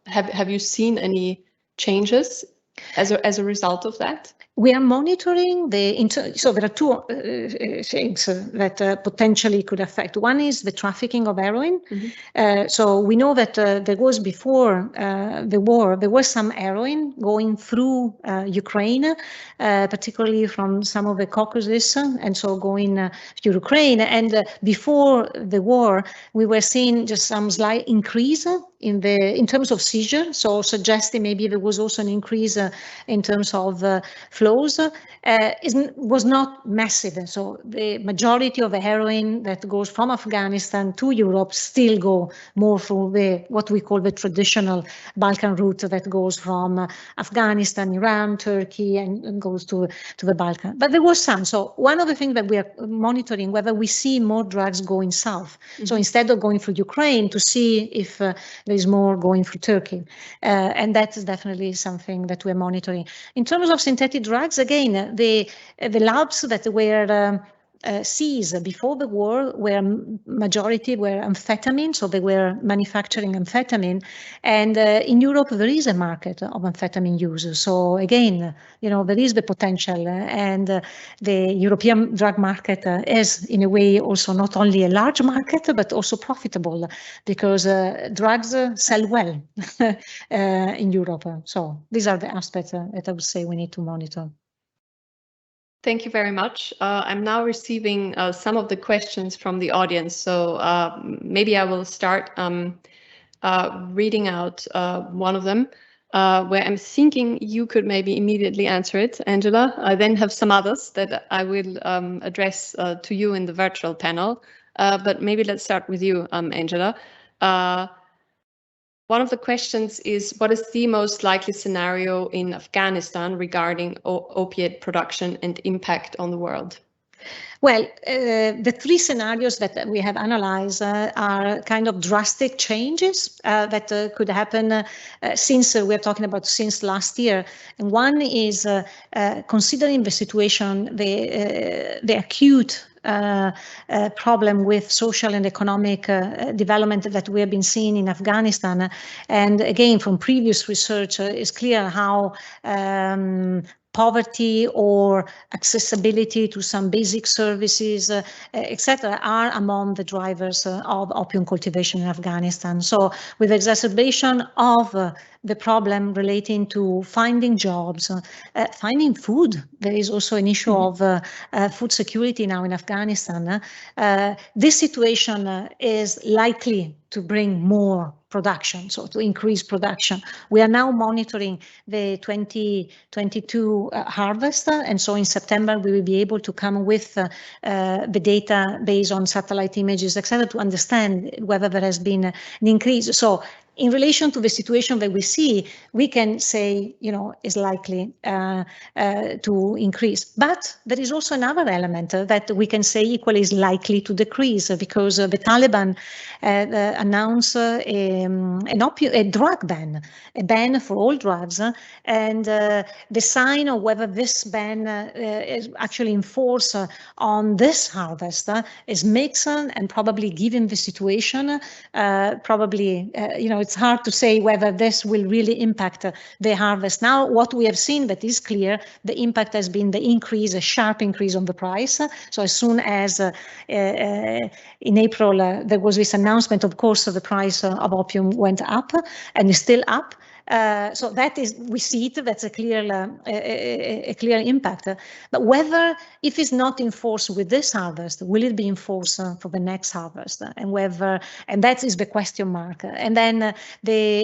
have you seen any changes as a result of that? We are monitoring so there are two things that potentially could affect. One is the trafficking of heroin. Mm-hmm. So we know that there was before the war, there was some heroin going through Ukraine, particularly from some of the Caucasus, and so going to Ukraine. And before the war, we were seeing just some slight increase in terms of seizure, so suggesting maybe there was also an increase in terms of flows. Was not massive. So the majority of the heroin that goes from Afghanistan to Europe still go more through what we call the traditional Balkan route that goes from Afghanistan, Iran, Turkey, and goes to the Balkan. But there was some. So one of the things that we are monitoring, whether we see more drugs going south. Mm-hmm. So instead of going through Ukraine, to see if there is more going through Turkey. And that is definitely something that we're monitoring. In terms of synthetic drugs, again, the labs that were seas before the war were majority were amphetamine, so they were manufacturing amphetamine, and in Europe there is a market of amphetamine use. So again, there is the potential, and the European drug market is in a way also not only a large market but also profitable, because drugs sell well in Europe. So these are the aspects that I would say we need to monitor. Thank you very much. I'm now receiving some of the questions from the audience, so maybe I will start reading out one of them, where I'm thinking you could maybe immediately answer it, Angela. I then have some others that I will address to you in the virtual panel, but maybe let's start with you, Angela. One of the questions is, what is the most likely scenario in Afghanistan regarding opiate production and impact on the world? Well, the three scenarios that we have analyzed are kind of drastic changes that could happen since we're talking about since last year. And one is considering the situation, the acute problem with social and economic development that we have been seeing in Afghanistan. And again, from previous research, it's clear how poverty or accessibility to some basic services, etc., are among the drivers of opium cultivation in Afghanistan. So with exacerbation of the problem relating to finding jobs, finding food, there is also an issue of food security now in Afghanistan. This situation is likely to bring more production, so to increase production. We are now monitoring the 2022 harvest, and so in September we will be able to come with the data based on satellite images, etc., to understand whether there has been an increase. So in relation to the situation that we see, we can say, is likely to increase. But there is also another element that we can say equally is likely to decrease, because the Taliban announced a drug ban, a ban for all drugs. And the sign of whether this ban is actually enforced on this harvest is mixed, and probably given the situation, it's hard to say whether this will really impact the harvest. Now, what we have seen that is clear, the impact has been the increase, a sharp increase on the price. So as soon as in April there was this announcement, of course, the price of opium went up and is still up. So that is, we see it, that's a clear impact. But whether, if it's not enforced with this harvest, will it be enforced for the next harvest? And whether, and that is the question mark. And then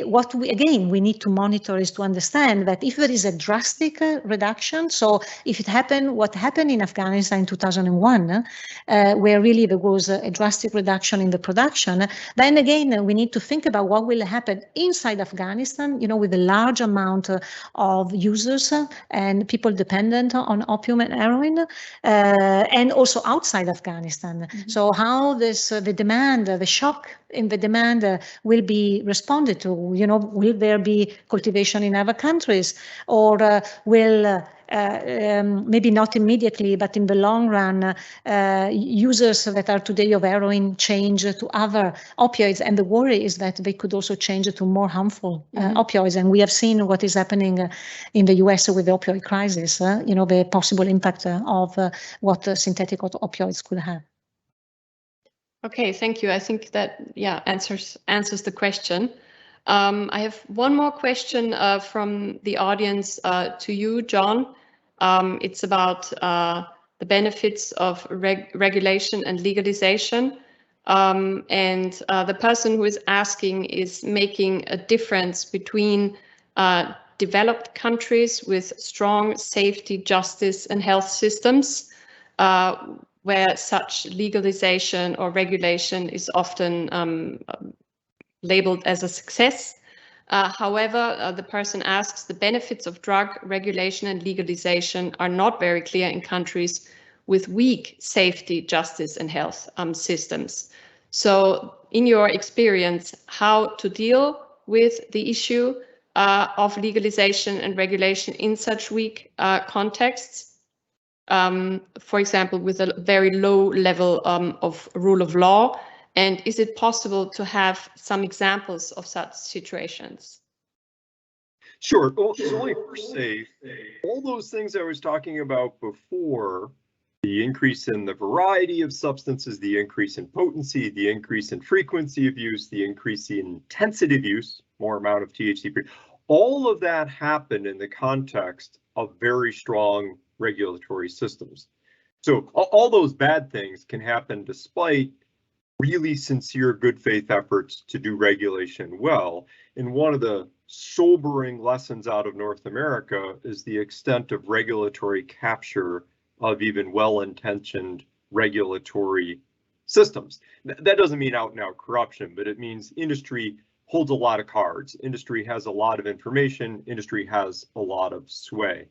what we need to monitor is to understand that if there is a drastic reduction, so if it happened, what happened in Afghanistan in 2001, where really there was a drastic reduction in the production, then again, we need to think about what will happen inside Afghanistan, with a large amount of users and people dependent on opium and heroin, and also outside Afghanistan. So how the demand, the shock in the demand will be responded to? Will there be cultivation in other countries, or will maybe not immediately, but in the long run, users that are today of heroin change to other opioids, and the worry is that they could also change to more harmful opioids. And we have seen what is happening in the US with the opioid crisis, the possible impact of what synthetic opioids could have. Okay, thank you. I think that answers the question. I have one more question from the audience to you, John. It's about the benefits of regulation and legalization. And the person who is asking is making a difference between developed countries with strong safety, justice, and health systems, where such legalization or regulation is often labeled as a success. However, the person asks, the benefits of drug regulation and legalization are not very clear in countries with weak safety, justice, and health systems. So in your experience, how to deal with the issue of legalization and regulation in such weak contexts? for example, with a very low level of rule of law? And is it possible to have some examples of such situations? Sure. Well, so let me first say, all those things I was talking about before, the increase in the variety of substances, the increase in potency, the increase in frequency of use, the increase in intensity of use, more amount of THC, all of that happened in the context of very strong regulatory systems. So all those bad things can happen despite really sincere good faith efforts to do regulation well. And one of the sobering lessons out of North America is the extent of regulatory capture of even well-intentioned regulatory systems. That doesn't mean out and out corruption, but it means industry holds a lot of cards. Industry has a lot of information. Industry has a lot of sway.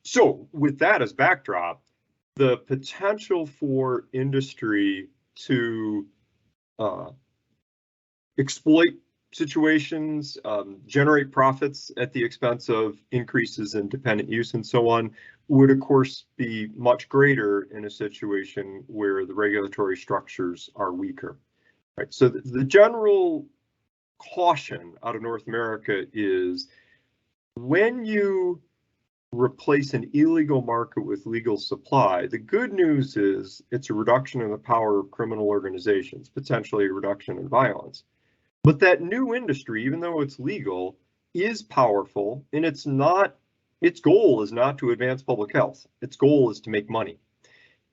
So with that as backdrop, the potential for industry to exploit situations, generate profits at the expense of increases in dependent use and so on, would of course be much greater in a situation where the regulatory structures are weaker. Right. So the general caution out of North America is when you replace an illegal market with legal supply, the good news is it's a reduction in the power of criminal organizations, potentially a reduction in violence. But that new industry, even though it's legal, is powerful, and its goal is not to advance public health. Its goal is to make money.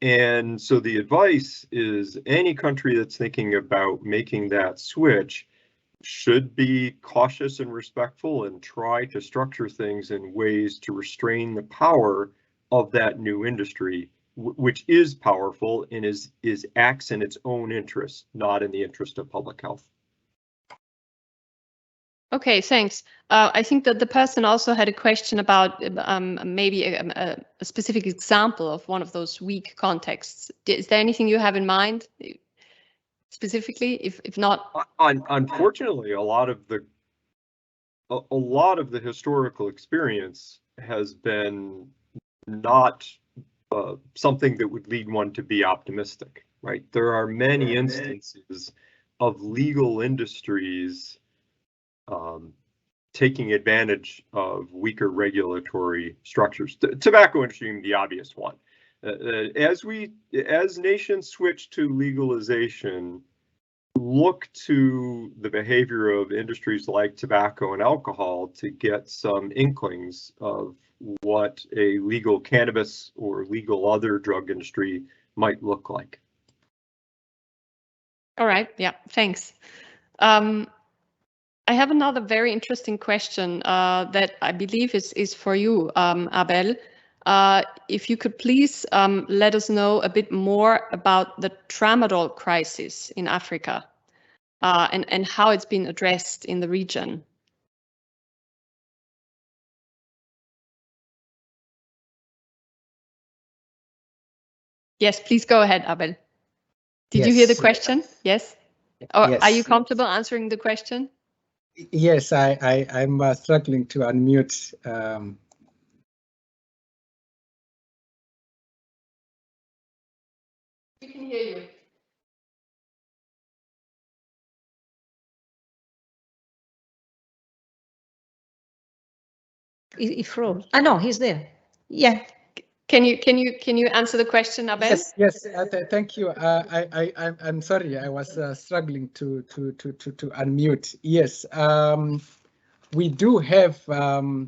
And so the advice is any country that's thinking about making that switch should be cautious and respectful and try to structure things in ways to restrain the power of that new industry, which is powerful and acts in its own interest, not in the interest of public health. Okay, thanks. I think that the person also had a question about maybe a specific example of one of those weak contexts. Is there anything you have in mind specifically? If not, unfortunately, a lot of the historical experience has been not something that would lead one to be optimistic. Right? There are many instances of legal industries taking advantage of weaker regulatory structures. The tobacco industry being the obvious one. As nations switch to legalization, look to the behavior of industries like tobacco and alcohol to get some inklings of what a legal cannabis or legal other drug industry might look like. All right. Yeah, thanks. I have another very interesting question that I believe is for you, Abel. If you could please let us know a bit more about the Tramadol crisis in Africa and how it's been addressed in the region. Yes, please go ahead, Abel. Did you hear the question? Yes? Or yes. Are you comfortable answering the question? Yes, I'm struggling to unmute. We can hear you. He froze. No, he's there. Yeah. Can you answer the question, Abel? Yes. Thank you. I'm sorry. I was struggling to unmute. Yes. We do have a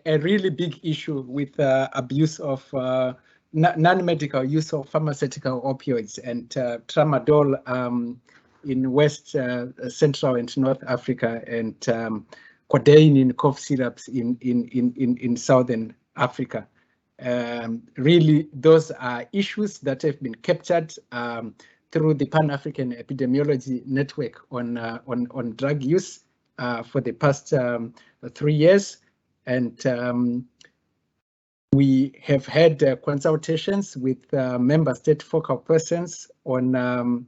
really big issue with abuse of non-medical use of pharmaceutical opioids and tramadol in West, Central and North Africa, and codeine in cough syrups in Southern Africa. Really, those are issues that have been captured through the Pan-African Epidemiology Network on drug use for the past 3 years. And we have had consultations with member state focal persons on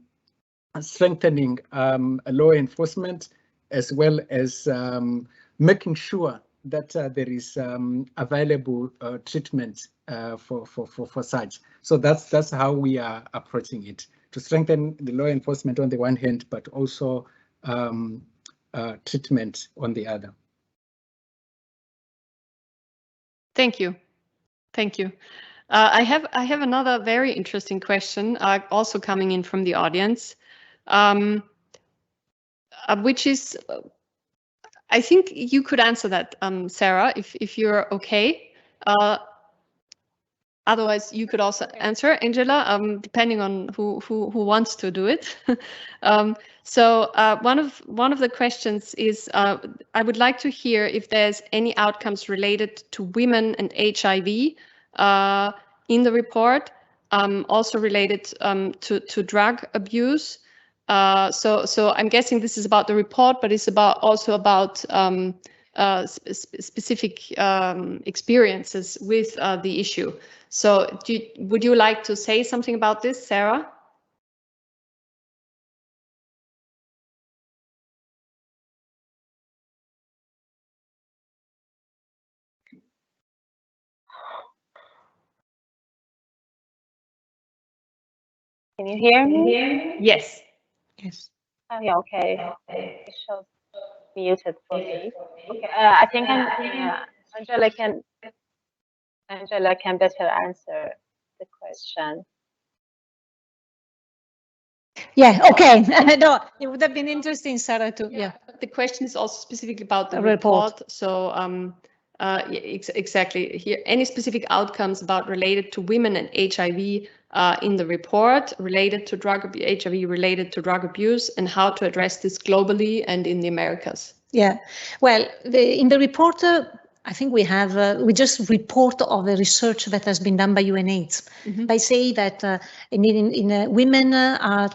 strengthening law enforcement, as well as making sure that there is available treatment for such. So that's how we are approaching it, to strengthen the law enforcement on the one hand, but also treatment on the other. Thank you. Thank you. I have another very interesting question, also coming in from the audience, which is, I think you could answer that, Sarah, if you're okay. Otherwise, you could also answer, Angela, depending on who wants to do it. So one of the questions is, I would like to hear if there's any outcomes related to women and HIV in the report, also related to drug abuse. So I'm guessing this is about the report, but it's also about specific experiences with the issue. So would you like to say something about this, Sarah? Can you hear me? Yes. Yes. Oh, yeah, okay. It shows muted for me. Okay, I think Angela can better answer the question. Yeah, okay. No, it would have been interesting, Sarah, to, yeah. The question is also specifically about the report. So exactly here, any specific outcomes about related to women and HIV in the report, related to HIV related to drug abuse, and how to address this globally and in the Americas? Yeah, well, in the report, I think we have, we just report of the research that has been done by UNAIDS. Mm-hmm. By saying that women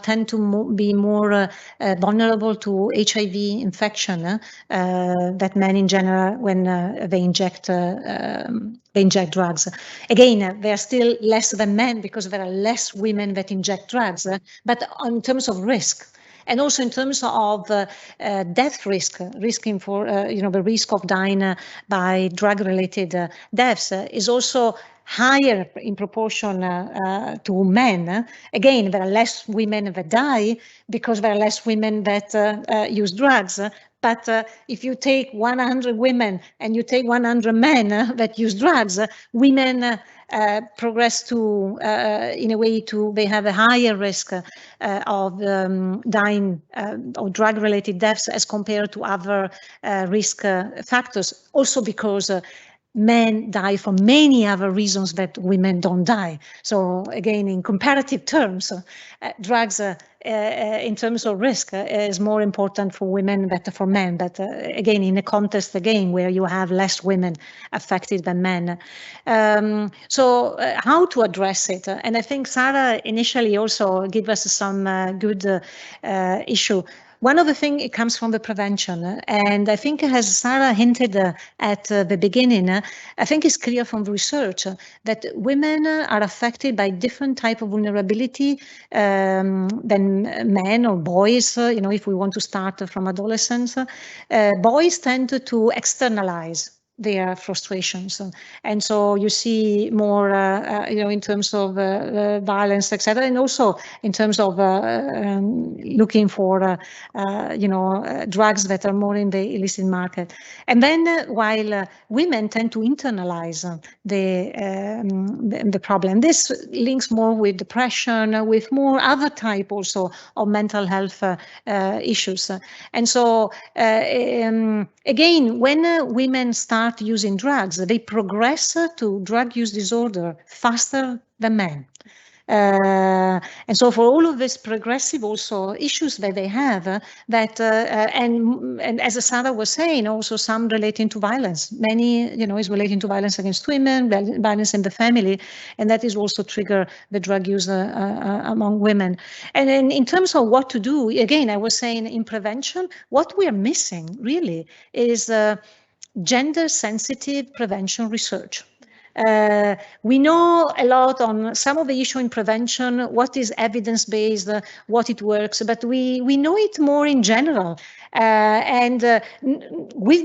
tend to be more vulnerable to HIV infection than men in general when they inject drugs. Again, there are still less than men because there are less women that inject drugs, but in terms of risk, and also in terms of death risking for, the risk of dying by drug-related deaths is also higher in proportion to men. Again, there are less women that die because there are less women that use drugs. But if you take 100 women and you take 100 men that use drugs, women progress to, in a way, they have a higher risk of dying or drug-related deaths as compared to other risk factors. Also because men die for many other reasons that women don't die. So again, in comparative terms, drugs in terms of risk is more important for women than for men. But again, in a context again where you have less women affected than men. So how to address it? And I think Sarah initially also gave us some good issue. One of the things, it comes from the prevention, and I think as Sarah hinted at the beginning, I think it's clear from research that women are affected by different type of vulnerability than men or boys. If we want to start from adolescents, boys tend to externalize their frustrations, and so you see more, in terms of violence, etc., and also in terms of looking for, drugs that are more in the illicit market. And then while women tend to internalize the problem, this links more with depression, with more other type also of mental health issues. And so again, when women start using drugs, they progress to drug use disorder faster than men. And so for all of these progressive also issues that they have, and as Sarah was saying, also some relating to violence. Many, is relating to violence against women, violence in the family, and that is also trigger the drug use among women. And then in terms of what to do, again, I was saying in prevention, what we are missing really is gender-sensitive prevention research. We know a lot on some of the issue in prevention, what is evidence-based, what it works, but we know it more in general. With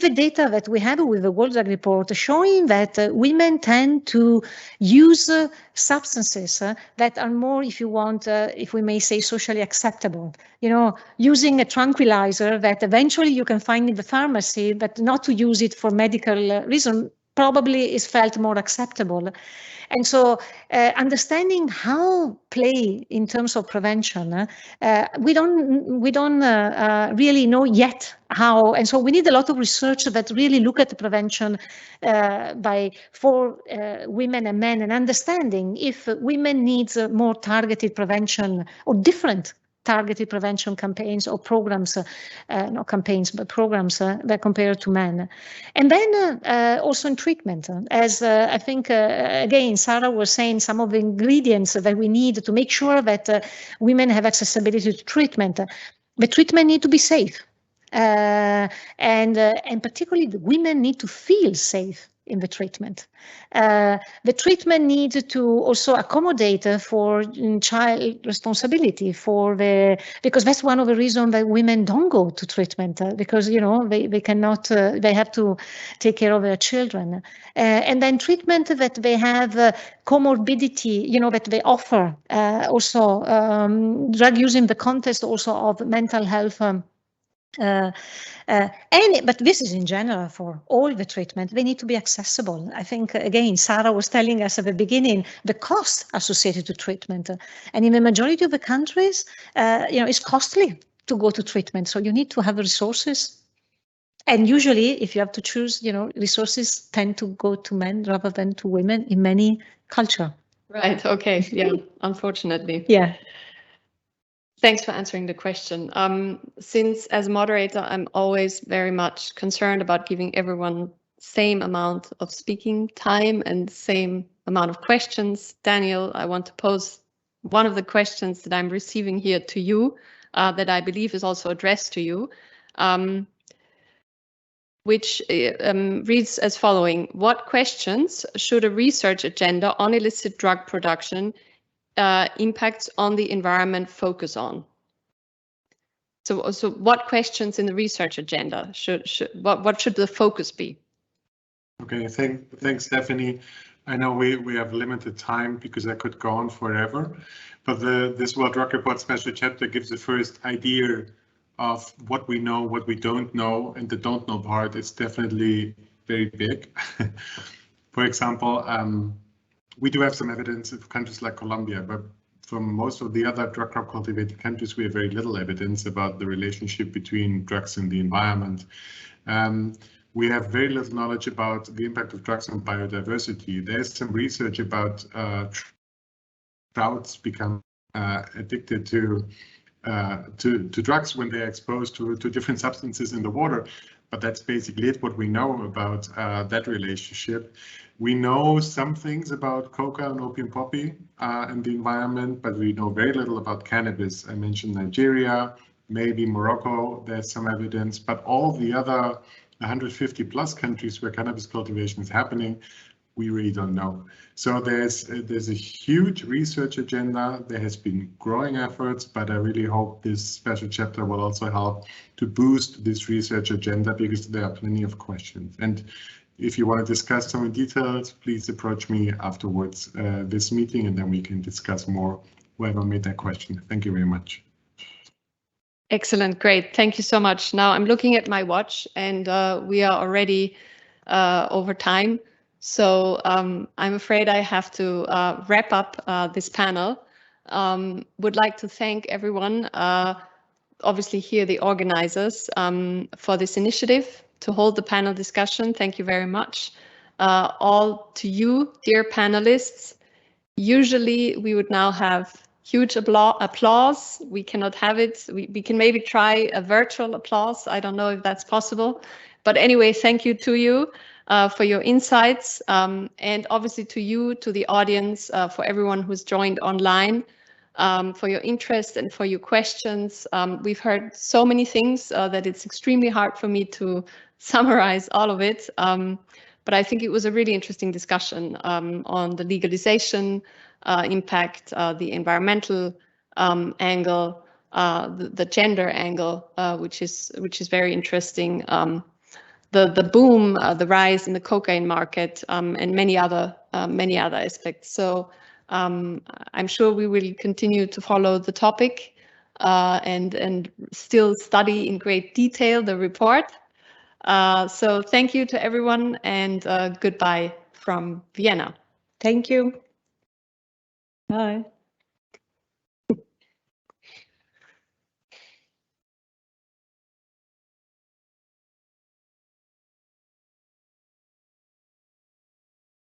the data that we have with the World Drug Report showing that women tend to use substances that are more, if you want, if we may say, socially acceptable. You know, using a tranquilizer that eventually you can find in the pharmacy, but not to use it for medical reason, probably is felt more acceptable. And so understanding how play in terms of prevention, we don't really know yet how. And so we need a lot of research that really look at the prevention for women and men, and understanding if women needs more targeted prevention or different targeted prevention campaigns or programs, not campaigns, but programs that compared to men. And then also in treatment, as I think, again, Sarah was saying, some of the ingredients that we need to make sure that women have accessibility to treatment. The treatment need to be safe. And particularly the women need to feel safe in the treatment. The treatment needs to also accommodate for child responsibility because that's one of the reasons that women don't go to treatment, because, you know, they cannot, they have to take care of their children. And then treatment that they have comorbidity, you know, that they offer also drug use in the context also of mental health. But this is in general for all the treatment. They need to be accessible. I think, again, Sarah was telling us at the beginning, the cost associated to treatment. And in the majority of the countries, you know, it's costly to go to treatment. So you need to have the resources. And usually, if you have to choose, you know, resources tend to go to men rather than to women in many cultures. Right. Okay. Yeah. Unfortunately. Yeah. Thanks for answering the question. Since as moderator, I'm always very much concerned about giving everyone same amount of speaking time and same amount of questions. Daniel, I want to pose one of the questions that I'm receiving here to you, that I believe is also addressed to you, which reads as following: what questions should a research agenda on illicit drug production impacts on the environment focus on? So what questions in the research agenda what should the focus be? Okay, thanks, Stephanie. I know we have limited time because I could go on forever, but this World Drug Report special chapter gives the first idea of what we know, what we don't know, and the don't know part is definitely very big. For example, we do have some evidence of countries like Colombia, but from most of the other drug crop cultivated countries, we have very little evidence about the relationship between drugs and the environment. We have very little knowledge about the impact of drugs on biodiversity. There's some research about trouts become addicted to drugs when they're exposed to different substances in the water. But that's basically it, what we know about that relationship. We know some things about coca and opium poppy and the environment, but we know very little about cannabis. I mentioned Nigeria, maybe Morocco, there's some evidence, but all the other 150 plus countries where cannabis cultivation is happening, we really don't know. So there's a huge research agenda. There has been growing efforts, but I really hope this special chapter will also help to boost this research agenda, because there are plenty of questions. And if you want to discuss some details, please approach me afterwards this meeting, and then we can discuss more whoever made that question. Thank you very much. Excellent, great. Thank you so much. Now I'm looking at my watch, and we are already over time. So I'm afraid I have to wrap up this panel. Would like to thank everyone, obviously here the organizers, for this initiative to hold the panel discussion. Thank you very much. All to you, dear panelists. Usually we would now have huge applause. We cannot have it. We can maybe try a virtual applause. I don't know if that's possible. But anyway, thank you to you for your insights, and obviously to you, to the audience, for everyone who's joined online, for your interest and for your questions. We've heard so many things that it's extremely hard for me to summarize all of it. But I think it was a really interesting discussion on the legalization impact, the environmental angle, the gender angle, which is very interesting. The boom, the rise in the cocaine market, and many other aspects. So I'm sure we will continue to follow the topic and still study in great detail the report. So thank you to everyone, and goodbye from Vienna. Thank you. Bye.